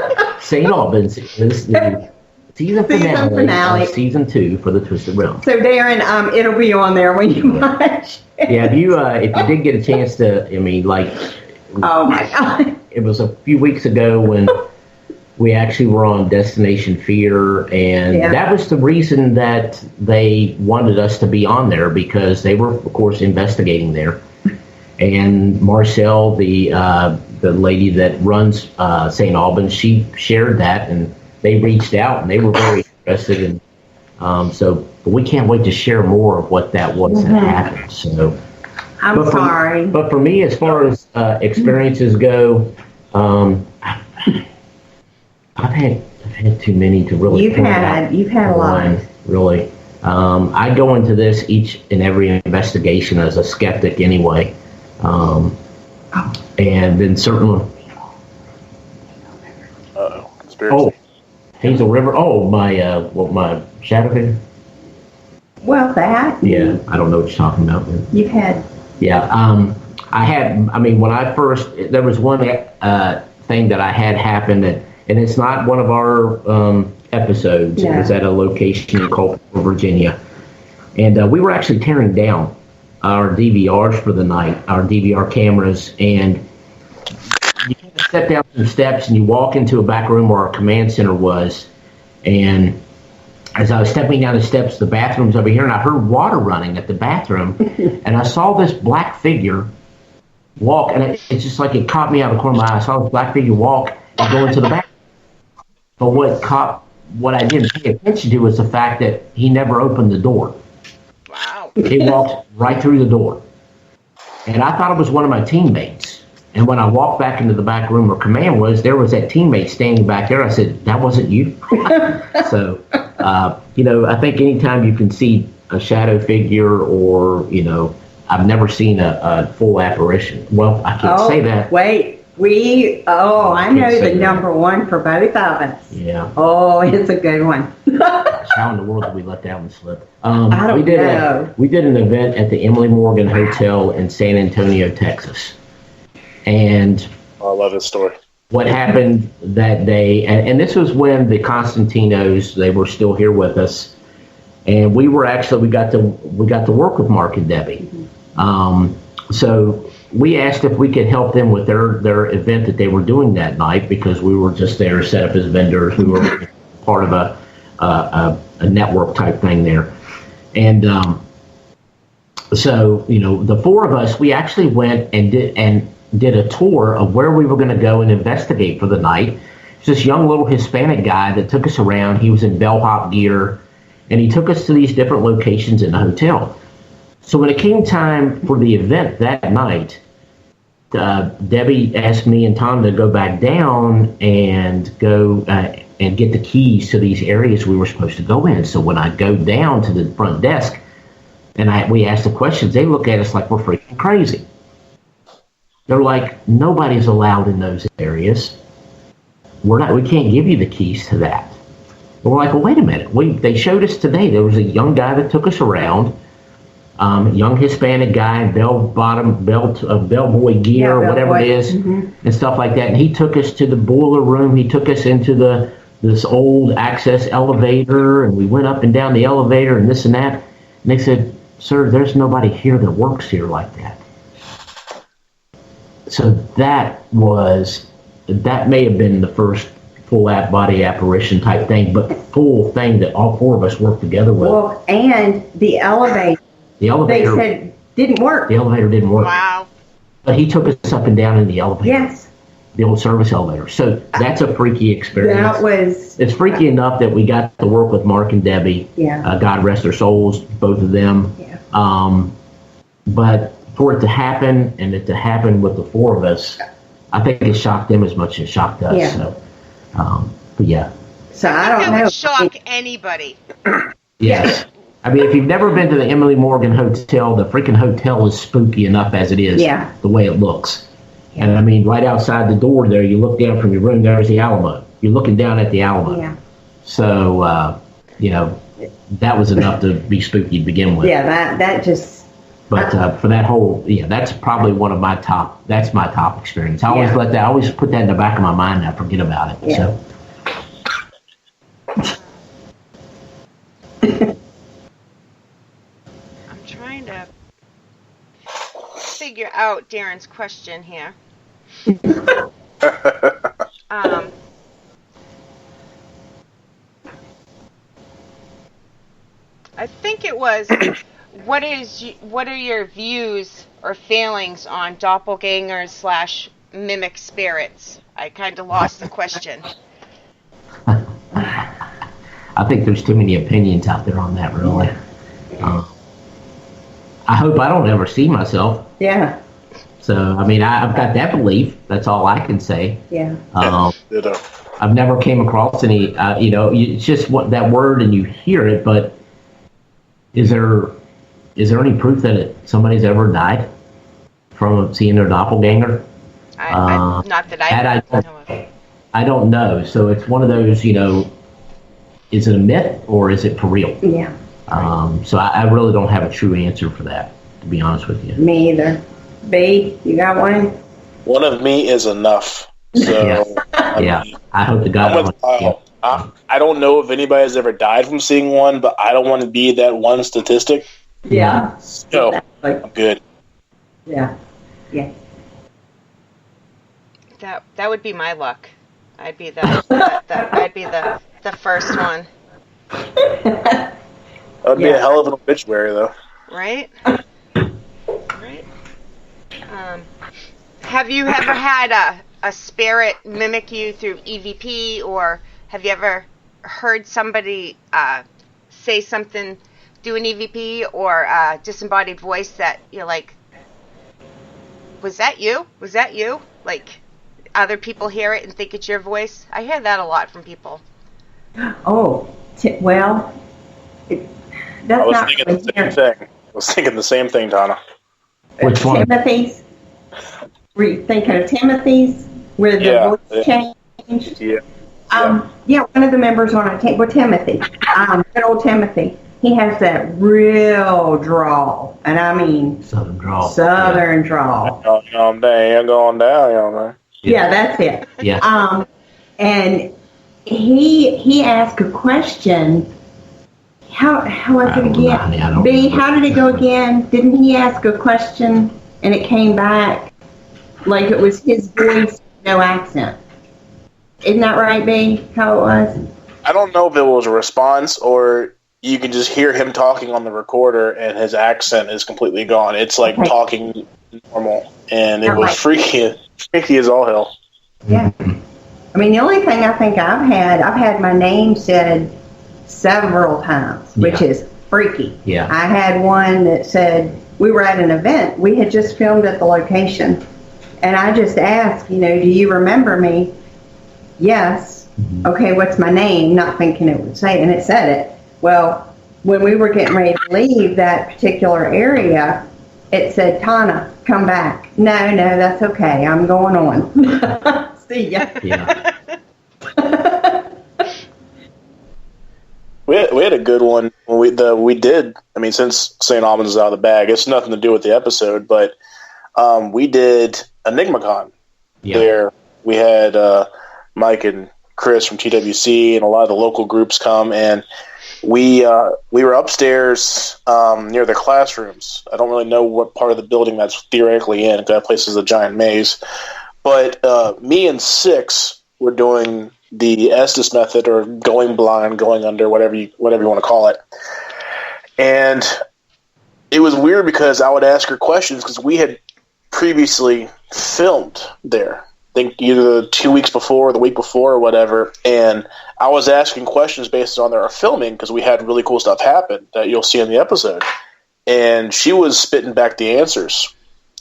St. Albans is the season finale of season 2 for the Twisted Realm. So, Darren, it'll be on there when you watch it. Yeah, if you did get a chance to, oh my God. It was a few weeks ago when we actually were on Destination Fear, and that was the reason that they wanted us to be on there, because they were, of course, investigating there. And Marcelle, the lady that runs St. Albans, she shared that, and they reached out, and they were very interested. And so we can't wait to share more of what that was that happened. So, I'm sorry. But for me, as far as experiences go, I've had too many to really. You've had a lot. Really, I go into this each and every investigation as a skeptic anyway, and then certainly. Conspiracy. Oh, Hazel River. Oh, my shadow figure. Well, that. Yeah, I don't know what you're talking about. You've had. Yeah, I had. When I first one thing that I had happen, and it's not one of our episodes. Yeah. It was at a location in Colton, Virginia, and we were actually tearing down our DVRs for the night, our DVR cameras, and you kind of step down some steps and you walk into a back room where our command center was, and as I was stepping down the steps, the bathroom's over here, and I heard water running at the bathroom, and I saw this black figure walk, and it's just like it caught me out of the corner of my eye. I saw this black figure walk and go into the bathroom. But what I didn't pay attention to was the fact that he never opened the door. Wow. He walked right through the door. And I thought it was one of my teammates. And when I walked back into the back room where command was, there was that teammate standing back there. I said, that wasn't you? So, I think anytime you can see a shadow figure or, I've never seen a full apparition. Well, I can't say that. Wait. I know the number one for both of us. Yeah. Oh, it's a good one. How in the world did we let that one slip? I don't know. We did an event at the Emily Morgan Hotel in San Antonio, Texas. And I love this story. What happened that day, and this was when the Constantinos, they were still here with us, and we got to work with Mark and Debbie. So we asked if we could help them with their event that they were doing that night, because we were just there set up as vendors. We were part of a network type thing there. And so, the four of us, we actually went and did a tour of where we were going to go and investigate for the night. It's this young little Hispanic guy that took us around. He was in bellhop gear, and he took us to these different locations in the hotel. So when it came time for the event that night, Debbie asked me and Tom to go back down and go and get the keys to these areas we were supposed to go in. So when I go down to the front desk and we ask the questions, they look at us like we're freaking crazy. They're like, nobody's allowed in those areas. We can't give you the keys to that. And we're like, well, wait a minute. They showed us today. There was a young guy that took us around. Young Hispanic guy, bellboy gear, whatever it is, and stuff like that. And he took us to the boiler room. He took us into this old access elevator, and we went up and down the elevator and this and that. And they said, sir, there's nobody here that works here like that. So that may have been the first full body apparition type thing, but full thing that all four of us worked together with. Well, and the elevator. The elevator, they said, didn't work. The elevator didn't work. Wow. But he took us up and down in the elevator. Yes. The old service elevator. So that's a freaky experience. It's freaky enough that we got to work with Mark and Debbie. Yeah. God rest their souls, both of them. Yeah. But for it to happen, and it to happen with the four of us, I think it shocked them as much as it shocked us. Yeah. So, but yeah. So I don't know. It would shock anybody. Yes. I mean, if you've never been to the Emily Morgan Hotel, the freaking hotel is spooky enough as it is, the way it looks. And I mean, right outside the door there, you look down from your room, there's the Alamo. You're looking down at the Alamo. Yeah. So, that was enough to be spooky to begin with. Yeah, that just... But for that whole, that's probably one of my top experience. I always put that in the back of my mind and I forget about it. Yeah. So. Figure out Darren's question here. I think it was, what are your views or feelings on doppelgangers / mimic spirits? I kind of lost the question. I think there's too many opinions out there on that, really. I hope I don't ever see myself. Yeah. So, I mean, I've got that belief. That's all I can say. Yeah. I've never came across any, it's just that word and you hear it, but is there any proof that somebody's ever died from seeing their doppelganger? Not that I know of. I don't know. So it's one of those, is it a myth or is it for real? Yeah. So I really don't have a true answer for that, to be honest with you. Me either. B, you got one? One of me is enough. So, Yeah. I hope to God. I'm with Lyle. I don't know if anybody has ever died from seeing one, but I don't want to be that one statistic. Yeah. So, Exactly. I'm good. Yeah. Yeah. That would be my luck. I'd be the first one, That would be a hell of an obituary, though. right? Right. Have you ever had a spirit mimic you through EVP, or have you ever heard somebody say something, do an EVP or a disembodied voice that you're like, was that you? Was that you? Like, other people hear it and think it's your voice? I hear that a lot from people. Oh, well, that's I was not thinking really the same thing. I was thinking the same thing, Tonna. Which one? Timothy's. Were you thinking of Timothy's, where the voice changed? Yeah. Yeah, one of the members on our team, well, Timothy, good old Timothy, he has that real drawl, and I mean Southern drawl. Drawl. I'm going down, man. Yeah, that's it. Yeah. And he asked a question. How was it again? B, how did it go again? Didn't he ask a question and it came back like it was his voice, no accent? Isn't that right, B? How it was? I don't know if it was a response or you can just hear him talking on the recorder and his accent is completely gone. It's like talking normal, and it was freaky as all hell. Yeah. I mean, the only thing I think I've had my name said several times, which is freaky. Yeah. I had one that said, we were at an event. We had just filmed at the location. And I just asked, do you remember me? Yes. Mm-hmm. Okay, what's my name? Not thinking it would say it, and it said it. Well, when we were getting ready to leave that particular area, it said, Tonna, come back. No, that's okay. I'm going on. See ya. Yeah. We had a good one when we did. I mean, since St. Albans is out of the bag, it's nothing to do with the episode, but we did EnigmaCon. Yeah. There we had Mike and Chris from TWC and a lot of the local groups come, and we were upstairs near the classrooms. I don't really know what part of the building that's theoretically in. That place is a giant maze. But me and Six were doing the Estes method, or going blind, going under, whatever you want to call it. And it was weird because I would ask her questions because we had previously filmed there. I think either 2 weeks before or the week before or whatever. And I was asking questions based on their filming because we had really cool stuff happen that you'll see in the episode. And she was spitting back the answers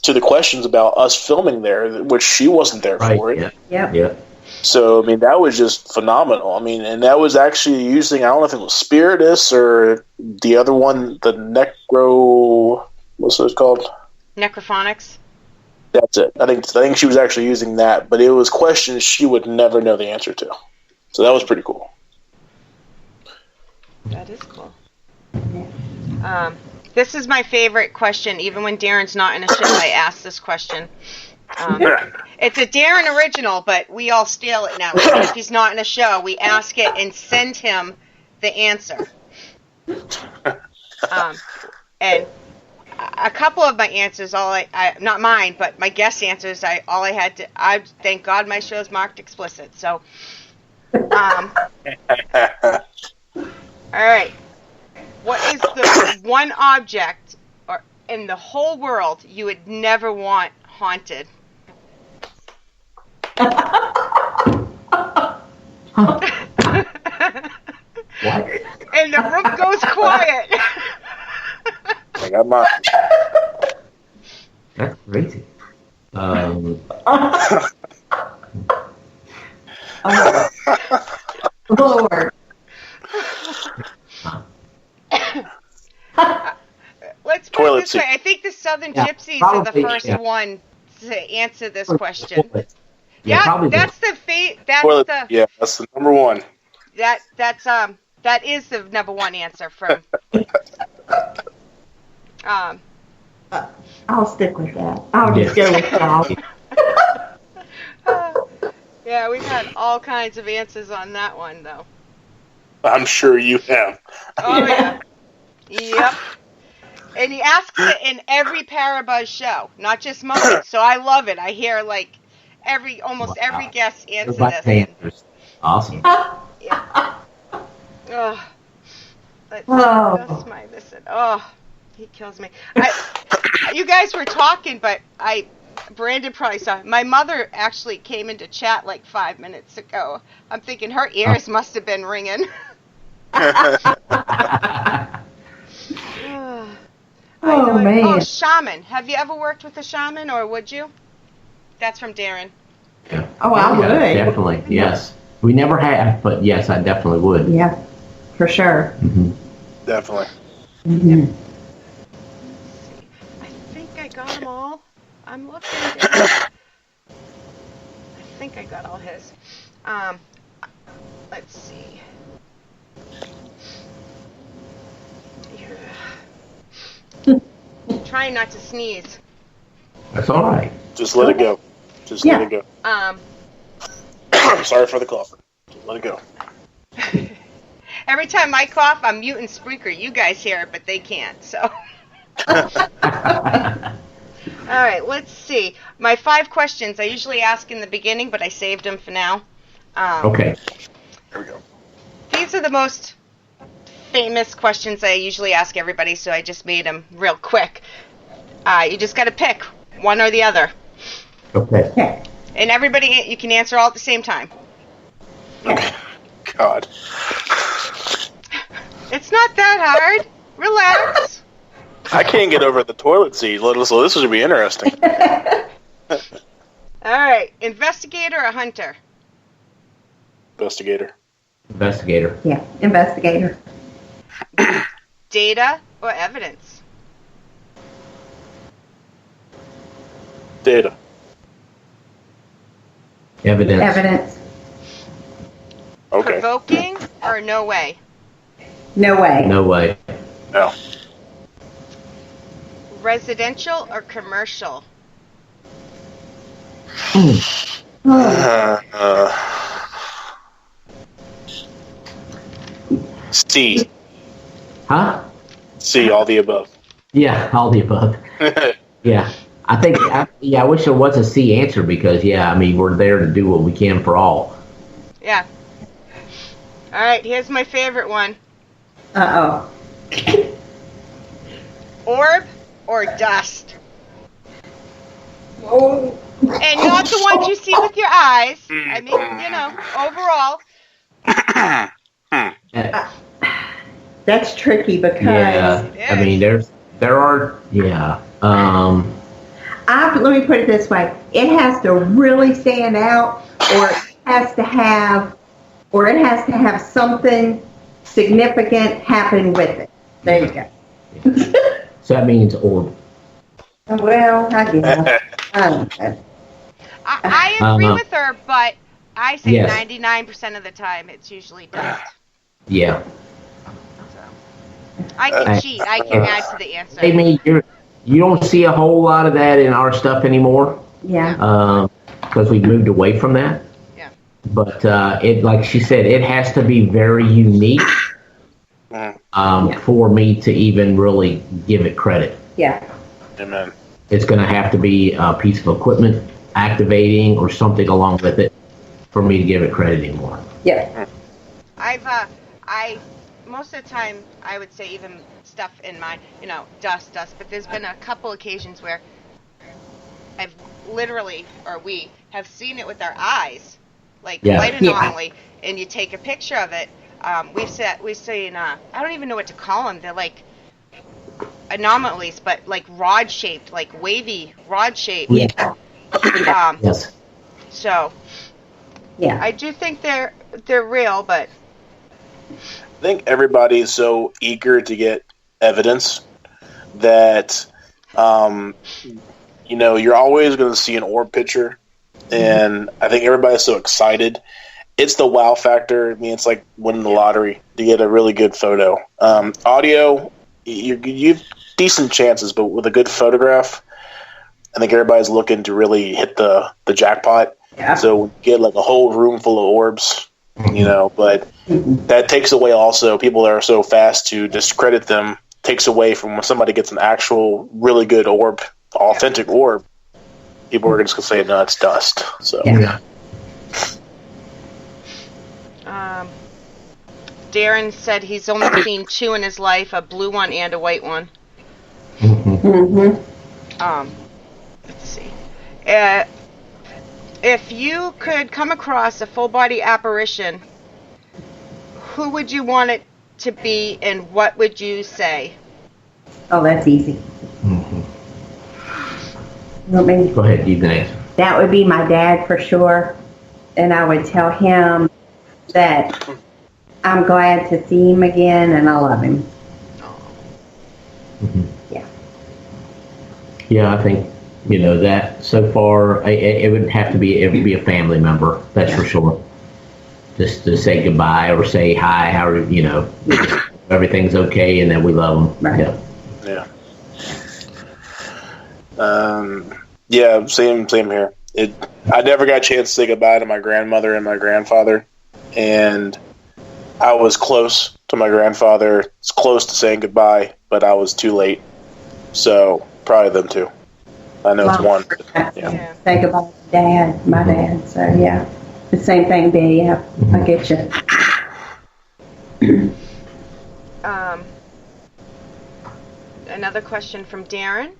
to the questions about us filming there, which she wasn't there for it. Yeah. So, I mean, that was just phenomenal. I mean, and that was actually using, I don't know if it was Spiritus or the other one, the what's it called? Necrophonics. That's it. I think she was actually using that, but it was questions she would never know the answer to. So that was pretty cool. That is cool. This is my favorite question. Even when Darren's not in a show, I ask this question. It's a Darren original, but we all steal it now. If he's not in a show, we ask it and send him the answer. And a couple of my answers, not mine, but my guest answers, I thank God my show's marked explicit. So, all right. What is the one object in the whole world you would never want haunted? What? And the room goes quiet. I got mine. That's crazy. Lord. Let's put it this way. I think the Southern Gypsies are the first one to answer this question. Yeah, that's the that's the number one. That is the number one answer from. I'll stick with that. I'll just go with that. Yeah, we've had all kinds of answers on that one, though. I'm sure you have. Oh, yeah. Yep. And he asks it in every Parabuzz show, not just mine. So I love it. I hear, like, almost every guest answer Everybody this. answers. Awesome. Yeah. Oh. Let's see, Oh. what else am I missing? Oh, he kills me. You guys were talking, but Brandon probably saw. My mother actually came into chat like 5 minutes ago. I'm thinking her ears must have been ringing. Oh, man. Oh, shaman. Have you ever worked with a shaman, or would you? That's from Darren. Yeah. Oh, I would. Definitely, yes. We never have, but yes, I definitely would. Yeah, for sure. Mm-hmm. Definitely. Mm-hmm. I think I got them all. I'm looking. I think I got all his. Let's see. Trying not to sneeze. That's all right. Just let it go. Just let it go. Sorry for the cough. Just let it go. Every time I cough, I'm muting Spreaker. You guys hear it, but they can't. So. All right, let's see. My 5 questions I usually ask in the beginning, but I saved them for now. Okay. There we go. These are the most famous questions I usually ask everybody, so I just made them real quick. You just got to pick one or the other. Okay. And everybody, you can answer all at the same time. God. It's not that hard. Relax. I can't get over the toilet seat, so this should be interesting. All right. Investigator or hunter? Investigator. Investigator. Yeah, investigator. Data or evidence? Data. Evidence. Evidence. Okay. Provoking or no way? No way. No way. No. Residential or commercial? C. Huh? C, all the above. Yeah, all the above. Yeah. I wish there was a C answer because, we're there to do what we can for all. Yeah. All right, here's my favorite one. Uh-oh. Orb or dust? Oh. And not the ones you see with your eyes. I mean, overall. That's tricky because there are let me put it this way. It has to really stand out, or it has to have something significant happen with it. There you go. So that means orb. Well, I guess. I don't know. I agree with her, but I say Yes. 99% of the time it's usually dust. Yeah. So. I can cheat. I can add to the answer. I mean, you don't see a whole lot of that in our stuff anymore. Yeah. Because we've moved away from that. Yeah. But it, like she said, it has to be very unique for me to even really give it credit. Yeah. Amen. It's going to have to be a piece of equipment activating or something along with it for me to give it credit anymore. Yeah. Most of the time, I would say even stuff in my, dust, but there's been a couple occasions where I've literally, or we have seen it with our eyes, like quite anomaly, and you take a picture of it. We've seen, I don't even know what to call them. They're like anomalies, but like rod-shaped, like wavy rod-shaped. Yeah. Yes. So, yeah, I do think they're real, but I think everybody's so eager to get evidence that, you're always going to see an orb picture, and I think everybody's so excited. It's the wow factor. I mean, it's like winning the lottery to get a really good photo. Audio, you've decent chances, but with a good photograph, I think everybody's looking to really hit the jackpot. Yeah. So we get like a whole room full of orbs, but that takes away also people that are so fast to discredit them, takes away from when somebody gets an actual really good orb, authentic orb, people are just going to say, no, it's dust. So Yeah. Darren said he's only seen 2 in his life, a blue one and a white one. Let's see. If you could come across a full body apparition, who would you want it to be, and what would you say? Oh, that's easy. Want me? Go ahead, you can answer. That would be my dad for sure. And I would tell him that I'm glad to see him again and I love him. Yeah. Yeah, I think, that so far, it would be a family member, that's for sure. Just to say goodbye or say hi, everything's okay and that we love them. Right. Yeah. Same here. I never got a chance to say goodbye to my grandmother and my grandfather, and I was close to my grandfather. It's close to saying goodbye, but I was too late. So probably them two. I know it's one. Yeah. Say goodbye to Dad, my dad. So yeah, the same thing, B. Yeah, I get you. Another question from Darren.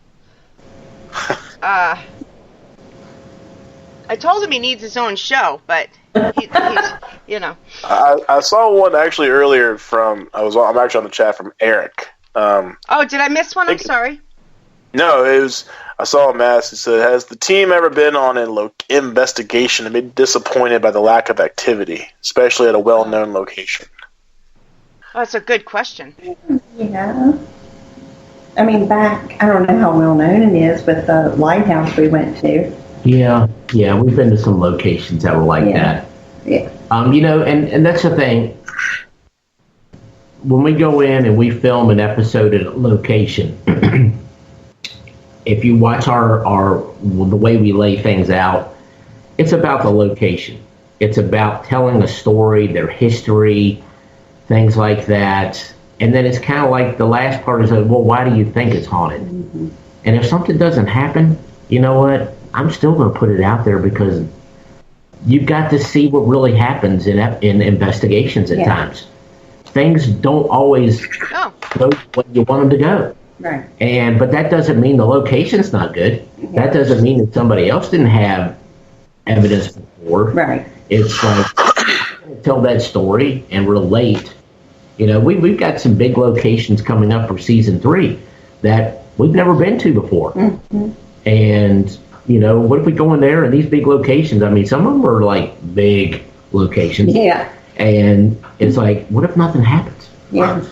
I told him he needs his own show, but he's. I saw one actually earlier I'm actually on the chat from Eric. Did I miss one? I'm sorry. No, I saw a message. It said, has the team ever been on an investigation and been disappointed by the lack of activity, especially at a well-known location? Oh, that's a good question. Yeah. I mean, I don't know how well known it is, but the lighthouse we went to. Yeah, we've been to some locations that were like that. Yeah. And that's the thing. When we go in and we film an episode at a location, if you watch the way we lay things out, it's about the location. It's about telling a story, their history, things like that. And then it's kind of like the last part is, well, why do you think it's haunted? Mm-hmm. And if something doesn't happen, you know what? I'm still going to put it out there because you've got to see what really happens in investigations at times. Things don't always go when you want them to go. Right. But that doesn't mean the location's not good. Yeah. That doesn't mean that somebody else didn't have evidence before. Right. It's like tell that story and relate. We've got some big locations coming up for season 3 that we've never been to before. Mm-hmm. And, what if we go in there and these big locations, I mean, some of them are like big locations. Yeah. And it's like, what if nothing happens? Yeah.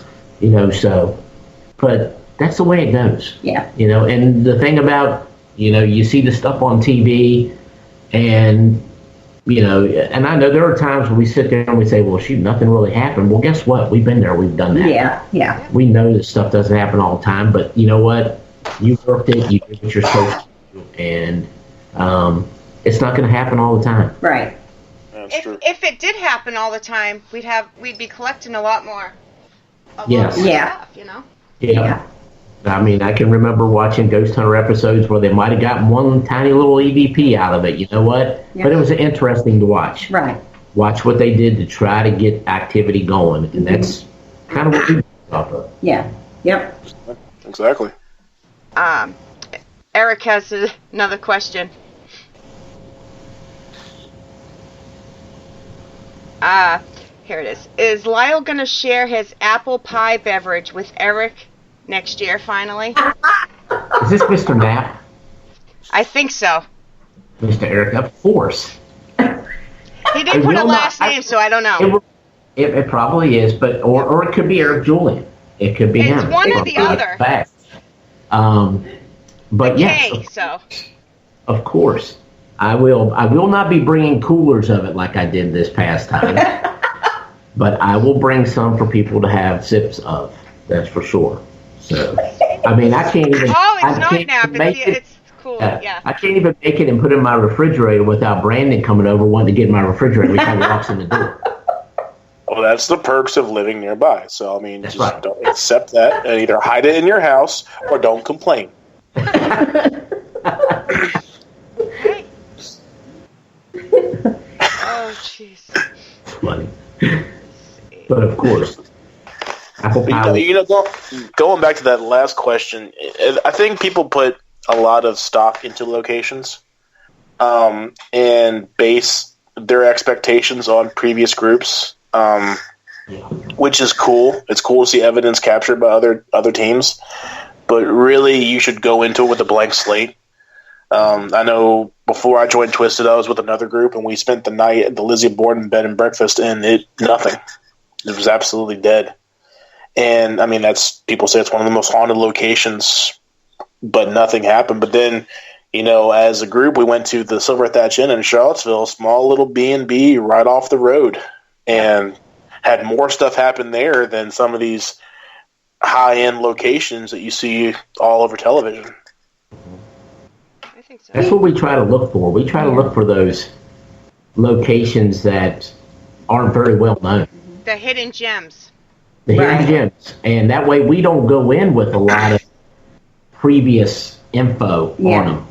But that's the way it goes. Yeah. And the thing about, you see the stuff on TV and, and I know there are times when we sit there and we say, well, shoot, nothing really happened. Well, guess what? We've been there. We've done that. Yeah. We know that stuff doesn't happen all the time, but you know what? You worked it. You did what you're supposed to do. And it's not going to happen all the time. Right. If it did happen all the time, we'd be collecting a lot more. Stuff, Yeah. I mean, I can remember watching Ghost Hunter episodes where they might have gotten one tiny little EVP out of it. You know what? Yeah. But it was interesting to watch. Right. Watch what they did to try to get activity going, and that's kind of what we talk about. Yeah. Yep. Exactly. Eric has another question. Here it is. Is Lyle going to share his apple pie beverage with Eric next year, finally? Is this Mr. Knapp? I think so. Mr. Eric, of course. He didn't put a last name, so I don't know. It probably is, but or it could be Eric Julian. It could be him. It's one or the other. But yes, so. Of course. I will not be bringing coolers of it like I did this past time. But I will bring some for people to have sips of. That's for sure. So, I mean, I can't even. Oh, it's not now. It's cool. I Yeah. can't even make it and put it in my refrigerator without Brandon coming over wanting to get in my refrigerator every time he walks in the door. Well, that's the perks of living nearby. So, I mean, That's just right. don't accept that and either hide it in your house or don't complain. Right. Oh, jeez. It's funny. But of course, Apple But, Pilot. going back to that last question, I think people put a lot of stock into locations and base their expectations on previous groups, which is cool. It's cool to see evidence captured by other teams, but really you should go into it with a blank slate. I know before I joined Twisted, I was with another group, and we spent the night at the Lizzie Borden Bed and Breakfast, and nothing. It was absolutely dead. And, I mean, people say it's one of the most haunted locations, but nothing happened. But then, as a group, we went to the Silver Thatch Inn in Charlottesville, small little B&B right off the road, and had more stuff happen there than some of these high-end locations that you see all over television. I think so. That's what we try to look for. We try to look for those locations that aren't very well known. The hidden gems. The hidden gems. And that way we don't go in with a lot of previous info on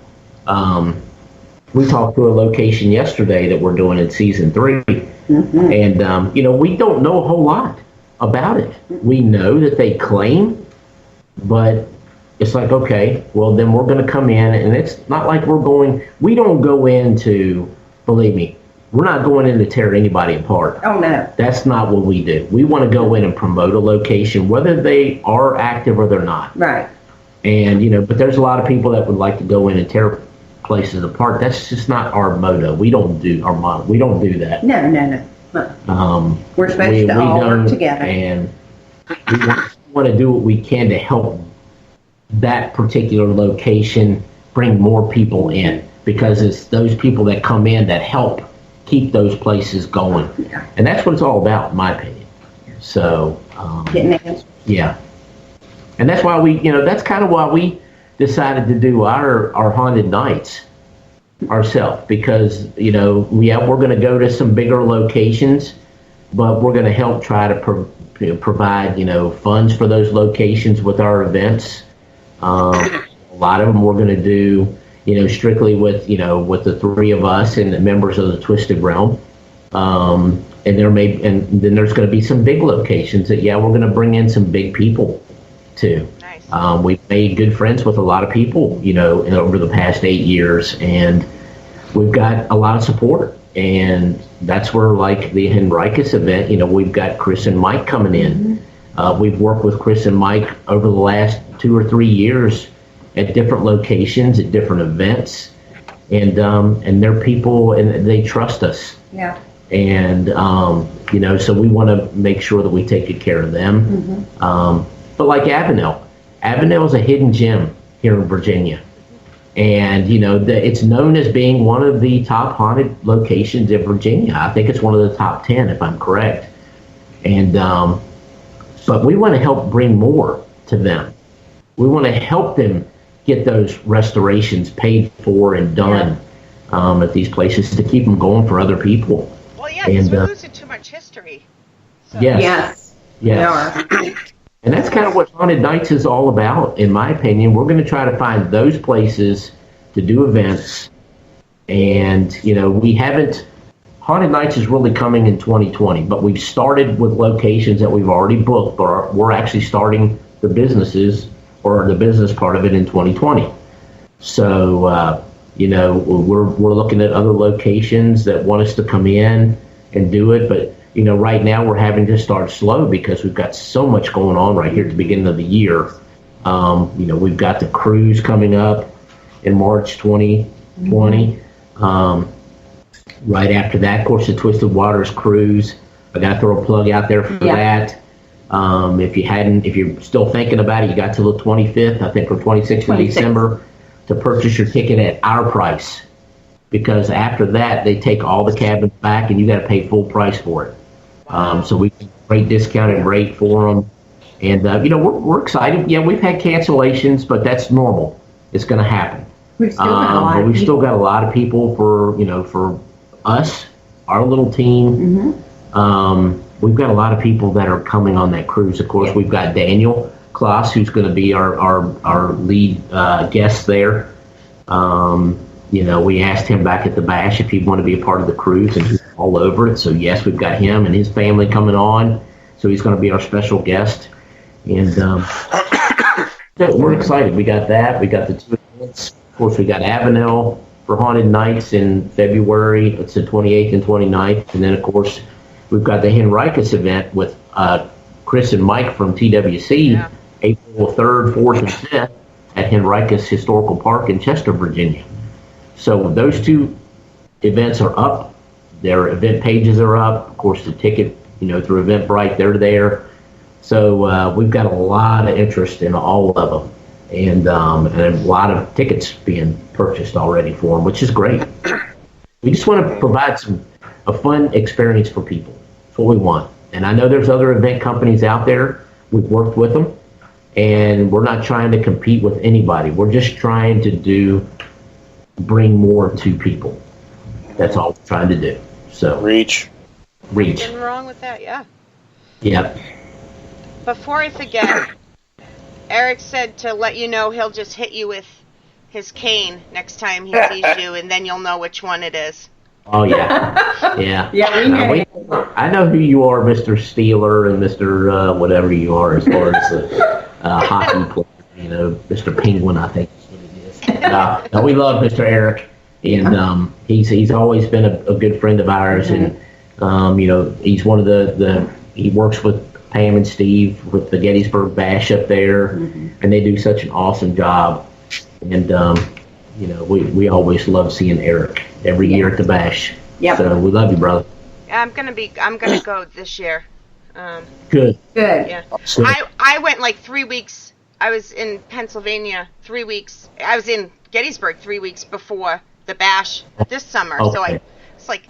them. We talked to a location yesterday that we're doing in season 3. And, we don't know a whole lot about it. We know that they claim, but it's like, okay, well, then we're going to come in, and it's not like we don't go into, believe me, we're not going in to tear anybody apart. Oh, no. That's not what we do. We want to go in and promote a location, whether they are active or they're not. Right. And, but there's a lot of people that would like to go in and tear places apart. That's just not our motto. We don't do that. No. We're supposed to all work together. And we want to do what we can to help that particular location bring more people in, because it's those people that come in that help keep those places going. Yeah. And that's what it's all about, in my opinion. So, Getting answers. yeah. And that's why that's kind of why we decided to do our haunted nights ourselves, because, we're going to go to some bigger locations, but we're going to help try to provide, funds for those locations with our events. A lot of them we're going to do, strictly with the 3 of us and the members of the Twisted Realm. And then there's going to be some big locations that, we're going to bring in some big people too. Nice. We've made good friends with a lot of people, over the past 8 years, and we've got a lot of support. And that's where, like the Henricus event, we've got Chris and Mike coming in. We've worked with Chris and Mike over the last 2 or 3 years at different locations, at different events, and they're people, and they trust us. Yeah. And so we want to make sure that we take good care of them. But like Avenel is a hidden gem here in Virginia, and it's known as being one of the top haunted locations in Virginia. I think it's one of the top 10, if I'm correct. And but we want to help bring more to them. We want to help them get those restorations paid for and done at these places to keep them going for other people. Well, yeah, because we're losing too much history. So. Yes. And that's kind of what Haunted Nights is all about, in my opinion. We're going to try to find those places to do events. And, we haven't... Haunted Nights is really coming in 2020, but we've started with locations that we've already booked, but we're actually starting the businesses or the business part of it in 2020. So, we're looking at other locations that want us to come in and do it, but right now we're having to start slow because we've got so much going on right here at the beginning of the year. We've got the cruise coming up in March 2020. Right after that, of course, the Twisted Waters cruise. I got to throw a plug out there for that. If you're still thinking about it, you got till the 25th, I think, or 26th of December to purchase your ticket at our price. Because after that, they take all the cabins back and you got to pay full price for it. So we can great discounted rate for them. And, we're excited. Yeah, we've had cancellations, but that's normal. It's going to happen. We've still got a lot But of we've still people. got a lot of people for us, our little team. We've got a lot of people that are coming on that cruise. Of course, we've got Daniel Kloss, who's going to be our lead guest there. We asked him back at the Bash if he'd want to be a part of the cruise, and he's all over it. So yes, we've got him and his family coming on. So he's going to be our special guest, and we're excited. We got that. We got the two events. Of course, we got Avenel for Haunted Nights in February. It's the 28th and 29th, and then of course we've got the Henricus event with Chris and Mike from TWC, April 3rd, 4th, and 5th at Henricus Historical Park in Chester, Virginia. So those two events are up. Their event pages are up. Of course, the ticket, through Eventbrite, they're there. So we've got a lot of interest in all of them, and a lot of tickets being purchased already for them, which is great. We just want to provide a fun experience for people. That's what we want. And I know there's other event companies out there. We've worked with them, and we're not trying to compete with anybody. We're just trying to bring more to people. That's all we're trying to do. So Reach. Nothing wrong with that, yeah. Yep. Before I forget, Eric said to let you know he'll just hit you with his cane next time he sees you, and then you'll know which one it is. Oh, yeah. Yeah. Yeah, we know. I know who you are, Mr. Steeler and Mr. Whatever you are as far as the hockey player, Mr. Penguin, I think is what it is. No, we love Mr. Eric, and he's always been a good friend of ours, and he's one of he works with Pam and Steve with the Gettysburg Bash up there, and they do such an awesome job. And we always love seeing Eric every year at the Bash. Yep. So we love you, brother. I'm gonna go this year. Good. Yeah. Good. I went like 3 weeks. I was in Pennsylvania 3 weeks. I was in Gettysburg 3 weeks before the Bash this summer. Okay. So it's like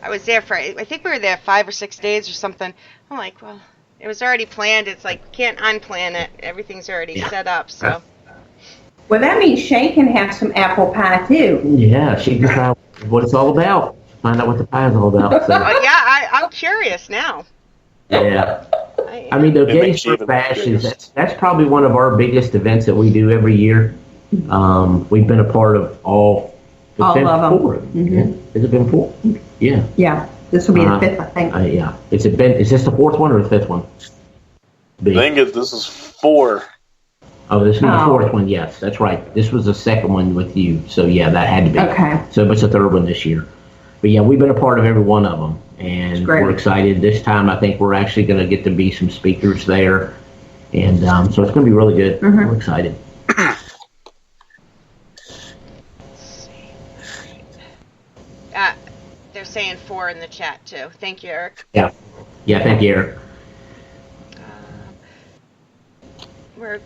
I was there for, I think we were there 5 or 6 days or something. I'm like, well, it was already planned. It's like, can't unplan it. Everything's already set up. So. Well, that means Shay can have some apple pie, too. Yeah, she can try what it's all about. Find out what the pie is all about. So. I'm curious now. Yeah. I mean, the Gettysburg Bash that's probably one of our biggest events that we do every year. We've been a part of all of them. 4. Has it been 4? Yeah. Yeah. This will be the 5th, I think. Yeah. Is this the 4th one or the 5th one? I think this is 4. Oh, this is the 4th one. Yes, that's right. This was the 2nd one with you. So yeah, that had to be. Okay. So it's the 3rd one this year. But yeah, we've been a part of every one of them, and we're excited. This time, I think we're actually going to get to be some speakers there, and so it's going to be really good. We're excited. They're saying 4 in the chat too. Thank you, Eric. Yeah. Thank you, Eric. We're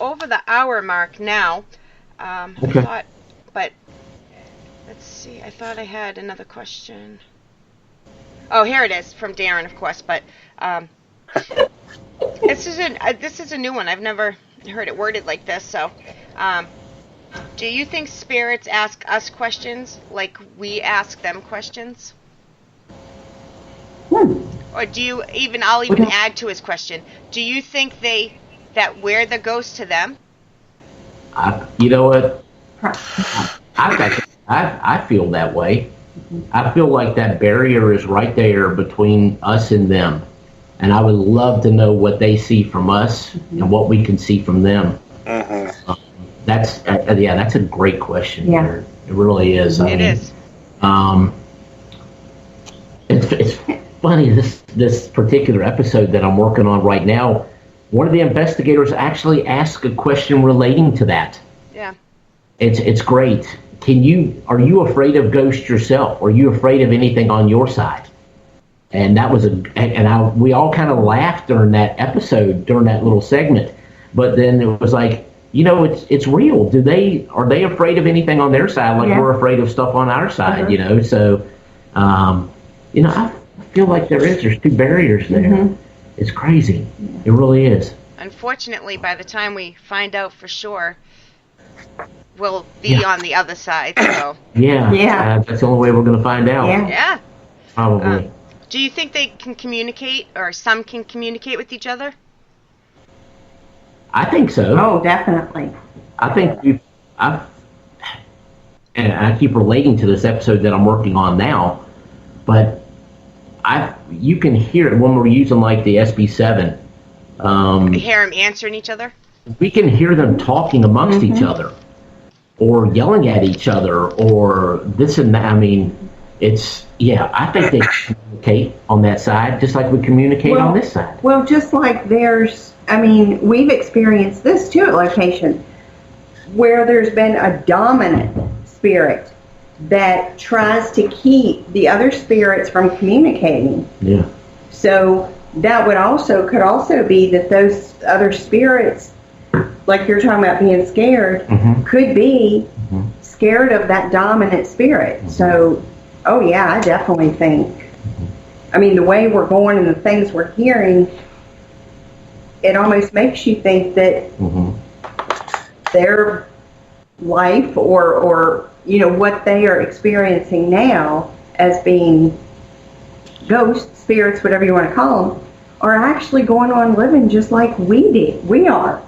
over the hour mark now. Okay. But let's see. I thought I had another question. Oh, here it is from Darren, of course. But this is a new one. I've never heard it worded like this. So, do you think spirits ask us questions like we ask them questions? Or do you I'll even add to his question. Do you think that we're the ghost to them? You know what? I feel that way. I feel like that barrier is right there between us and them. And I would love to know what they see from us and what we can see from them. That's a great question. Yeah. It really is. It is. It's funny, this particular episode that I'm working on right now, one of the investigators actually asked a question relating to that. Yeah. It's great. Are you afraid of ghosts yourself? Are you afraid of anything on your side? And that was we all kind of laughed during that episode, during that little segment. But then it was like, it's real. Are they afraid of anything on their side like we're afraid of stuff on our side, So, I feel like there's 2 barriers there. It's crazy. It really is. Unfortunately, by the time we find out for sure, will be on the other side. So Yeah. That's the only way we're going to find out. yeah. Probably. Do you think they can communicate, or some can communicate with each other? I think so. Oh, definitely. I think and I keep relating to this episode that I'm working on now, but you can hear it when we're using like the SB7. You hear them answering each other? We can hear them talking amongst each other, or yelling at each other, or this and that. I mean, I think they communicate on that side, just like we communicate on this side. Well, just like we've experienced this too at location, where there's been a dominant spirit that tries to keep the other spirits from communicating. Yeah. So that could also be that those other spirits, like you're talking about being scared, could be scared of that dominant spirit. So, I definitely think, the way we're going and the things we're hearing, it almost makes you think that their life or what they are experiencing now as being ghosts, spirits, whatever you want to call them, are actually going on living just like we are.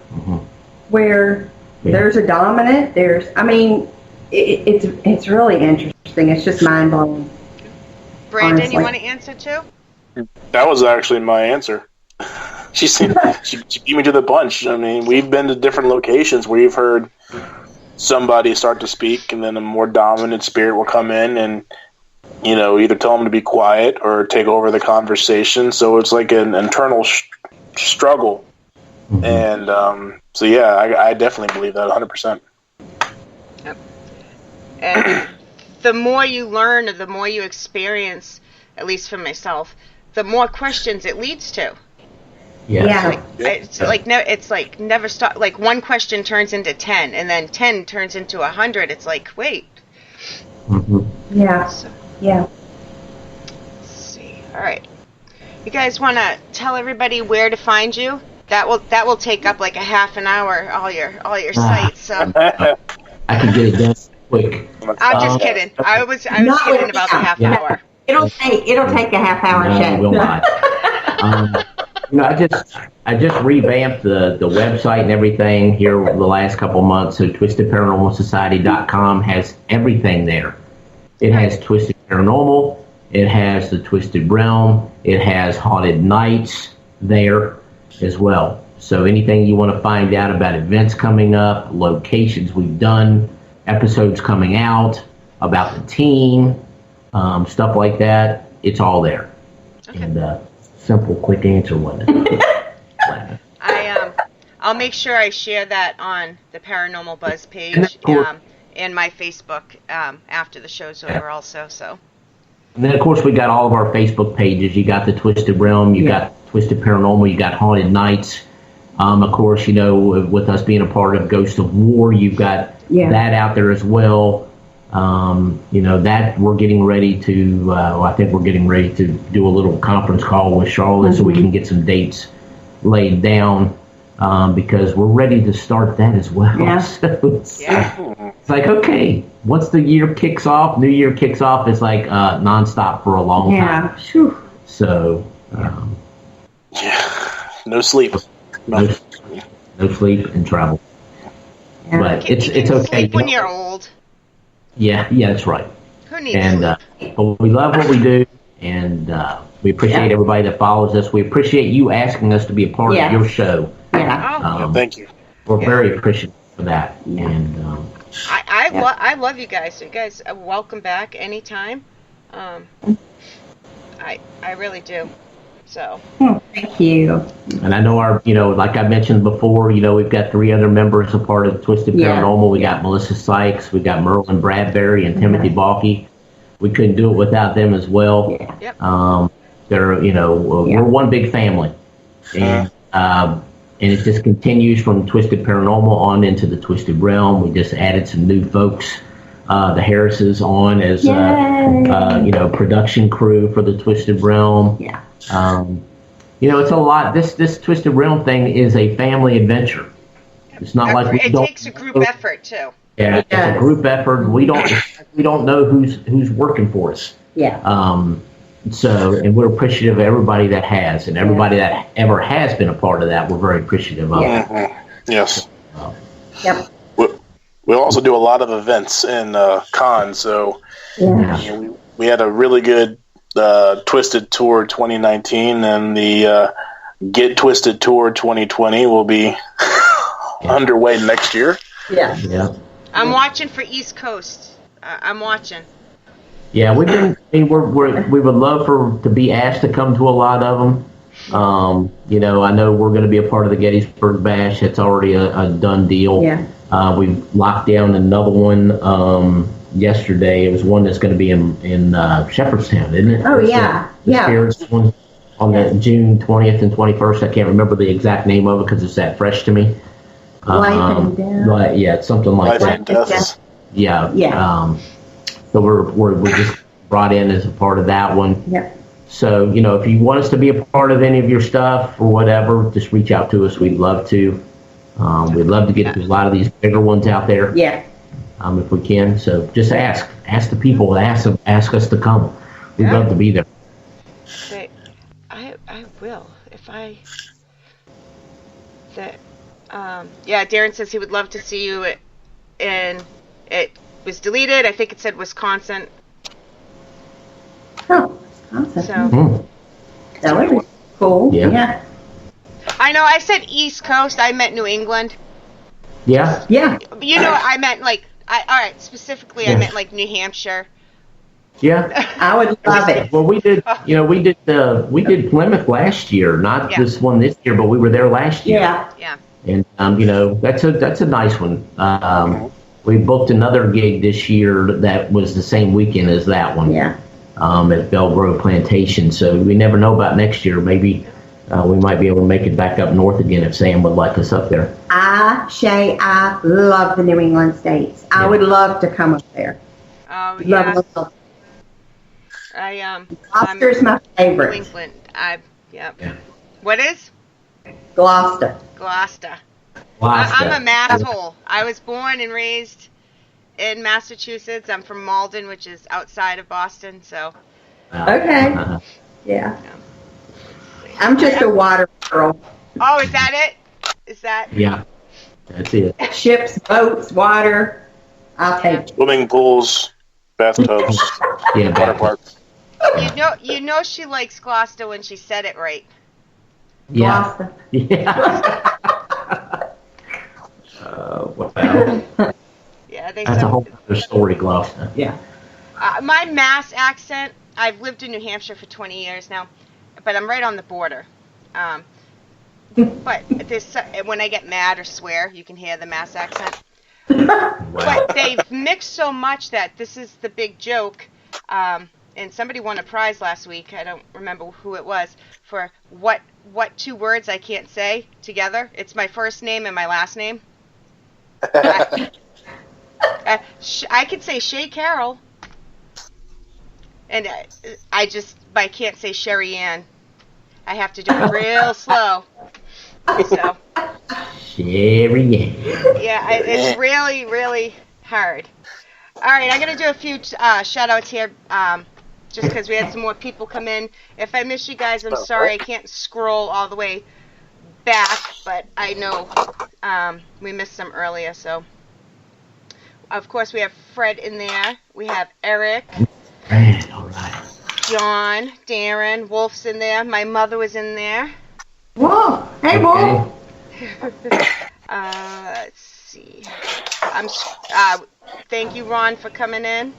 Where there's a dominant, it's really interesting. It's just mind blowing. Brandon, honestly. you want to answer too? That was actually my answer. She beat me to the punch. We've been to different locations where you've heard somebody start to speak, and then a more dominant spirit will come in and, either tell them to be quiet or take over the conversation. So it's like an internal struggle. And I definitely believe that 100%. Yep. And the more you learn or the more you experience, at least for myself, the more questions it leads to. Yeah. It's like never stop. Like one question turns into 10, and then 10 turns into 100. It's like, wait. Yeah. So, yeah. let's see. All right. You guys want to tell everybody where to find you? That will take up like a half an hour. All your sites. So I can get it done quick. I'm just kidding. I was kidding about the half hour. It'll take a half hour. No, it will not. I just revamped the website and everything here the last couple months. So TwistedParanormalSociety.com has everything there. It has Twisted Paranormal. It has the Twisted Realm. It has Haunted Nights there as well. So anything you want to find out about events coming up, locations we've done, episodes coming out, about the team, stuff like that, it's all there. Okay. And simple, quick answer wasn't it? I'll make sure I share that on the Paranormal Buzz page and my Facebook after the show's over also. So. And then, of course, we got all of our Facebook pages. You got the Twisted Realm, you got Twisted Paranormal, you got Haunted Nights. Of course, with us being a part of Ghost of War, you've got that out there as well. That we're getting ready to, I think we're getting ready to do a little conference call with Charlotte so we can get some dates laid down because we're ready to start that as well. Yeah. So it's like, okay, once the year kicks off, New Year kicks off, it's like nonstop for a long time. Yeah. So, no sleep. No sleep and travel. Yeah. But it's okay. Sleep when you're old. Yeah, that's right. Who needs sleep? But we love what we do, and we appreciate everybody that follows us. We appreciate you asking us to be a part of your show. Yeah. Thank you. We're very appreciative of that. Yeah. And I love you guys. You guys are welcome back anytime. I really do. So. Thank you. And I know like I mentioned before, we've got 3 other members a part of Twisted Paranormal. We got Melissa Sykes, we got Merlin Bradbury, and Timothy Balky. We couldn't do it without them as well. Yeah. Yep. They're, we're one big family. And it just continues from Twisted Paranormal on into the Twisted Realm. We just added some new folks, the Harrises on as, production crew for the Twisted Realm. Yeah. It's a lot. This Twisted Realm thing is a family adventure. It's not like it takes a group effort too. Yeah, it's a group effort. We don't know who's working for us. Yeah. And we're appreciative of everybody that has, and everybody that ever has been a part of that. We're very appreciative of. Yes. Yep. We'll also do a lot of events and cons. So we had a really good Twisted Tour 2019, and the Get Twisted Tour 2020 will be underway next year. Yeah. Yeah. I'm watching for East Coast. I'm watching. Yeah, we would love to be asked to come to a lot of them. I know we're going to be a part of the Gettysburg Bash. It's already a done deal. Yeah. We've locked down another one yesterday. It was one that's going to be in Shepherdstown, isn't it? Oh, yeah. The Spirits one on the June 20th and 21st. I can't remember the exact name of it because it's that fresh to me. Life and Death. Yeah, it's something like Life and that. Death. Yeah. Yeah. So we're just brought in as a part of that one. Yep. So, if you want us to be a part of any of your stuff or whatever, just reach out to us. We'd love to. We'd love to get to a lot of these bigger ones out there. Yeah. If we can. So just ask the people, ask us to come. We'd love to be there. Say, I will if I. That. Darren says he would love to see you in. It was deleted. I think it said Wisconsin. Oh, Wisconsin. So. That would be cool. Yeah. I know. I said East Coast. I meant New England. Yeah. Yeah. I meant all right. Specifically, I meant New Hampshire. Yeah. I would love it. Well, we did. We did Plymouth last year, not this one this year, but we were there last year. Yeah. Yeah. And that's a nice one. We booked another gig this year that was the same weekend as that one. Yeah. At Bell Grove Plantation. So we never know about next year. Maybe we might be able to make it back up north again if Sam would like us up there. I love the New England states. I would love to come up there. Oh, yeah. Love. Gloucester's my favorite. New England. Yeah. What is? Gloucester. I'm a masshole. I was born and raised in Massachusetts. I'm from Malden, which is outside of Boston, so. Okay. Yeah. I'm just a water girl. Oh, is that it? Is that? Yeah. That's it. Ships, boats, water. I'll take it. Swimming pools, bathtubs, water parks. You know she likes Gloucester when she said it right. Yeah. Gloucester. Yeah. Wow. Yeah, That's a whole other story, Gloucester. Yeah. My Mass accent, I've lived in New Hampshire for 20 years now, but I'm right on the border. But when I get mad or swear, you can hear the Mass accent. Wow. But they've mixed so much that this is the big joke. And somebody won a prize last week. I don't remember who it was for what two words I can't say together. It's my first name and my last name. I could say Shay Carroll, and I can't say Sherry Ann. I have to do it real slow. So. Sherry Ann. Yeah, it's really, really hard. All right, I'm going to do a few shout-outs here, just because we had some more people come in. If I miss you guys, I'm sorry. I can't scroll all the way back, but I know we missed some earlier, so. Of course, we have Fred in there. We have Eric. Fred, all right. John, Darren, Wolf's in there. My mother was in there. Whoa! Hey, Wolf! Let's see. Thank you, Ron, for coming in.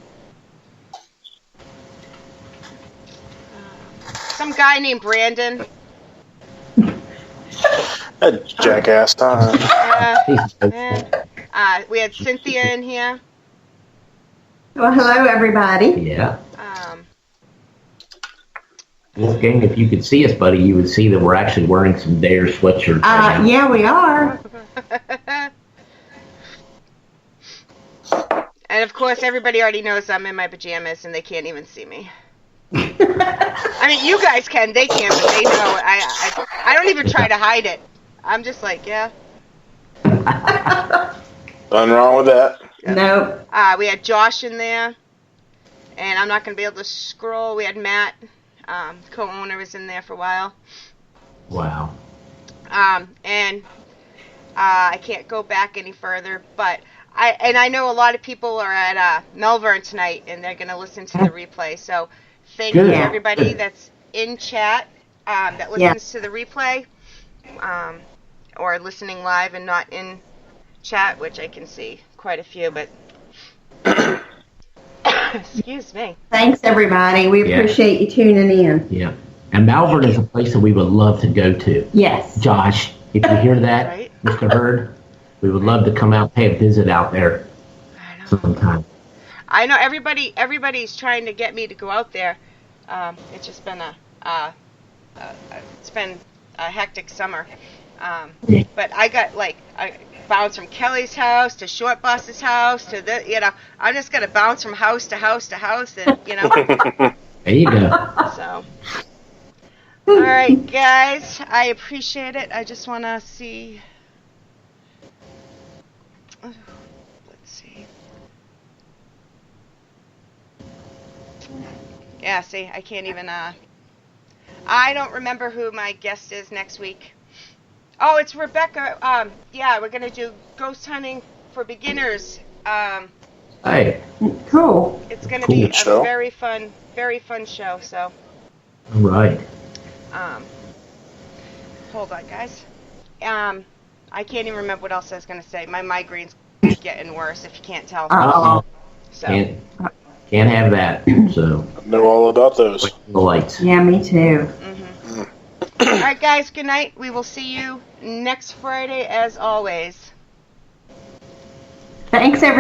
Some guy named Brandon. That jackass, We had Cynthia in here. Well, hello, everybody. Yeah. Wolfgang, if you could see us, buddy, you would see that we're actually wearing some Dare sweatshirts. Yeah, we are. And of course, everybody already knows I'm in my pajamas and they can't even see me. I mean, you guys can. They can't, but they know. I don't even try to hide it. I'm just like, yeah. Nothing wrong with that. Nope. We had Josh in there, and I'm not going to be able to scroll. We had Matt, co-owner, was in there for a while. Wow. And I can't go back any further, but I know a lot of people are at Melbourne tonight, and they're going to listen to the replay. So thank you Good. everybody Good. that's in chat that listens to the replay, or listening live and not in chat, which I can see quite a few, but excuse me. Thanks, everybody. We Yeah. appreciate you tuning in. Yeah. And Malvern is a place that we would love to go to. Yes. Josh, if you hear that, Right. Mr. Hurd, we would love to come out and pay a visit out there I know. sometime. I know everybody's trying to get me to go out there. It's just been it's been a hectic summer. But I got I bounced from Kelly's house to Short Boss's house to I'm just gonna bounce from house to house to house, and There you go. so. All right, guys, I appreciate it. I just want to see. Let's see. Yeah, see, I can't even. I don't remember who my guest is next week. Oh, it's Rebecca. Yeah, we're gonna do ghost hunting for beginners. Hey, Cool. It's gonna Cool be a show. very fun show. So, all right. hold on, guys. I can't even remember what else I was gonna say. My migraine's getting worse, if you can't tell. Uh-oh. So, Can't have that. So, I know all about those. the lights. Yeah, me too. all right, guys. Good night. We will see you next Friday, as always. Thanks, everybody.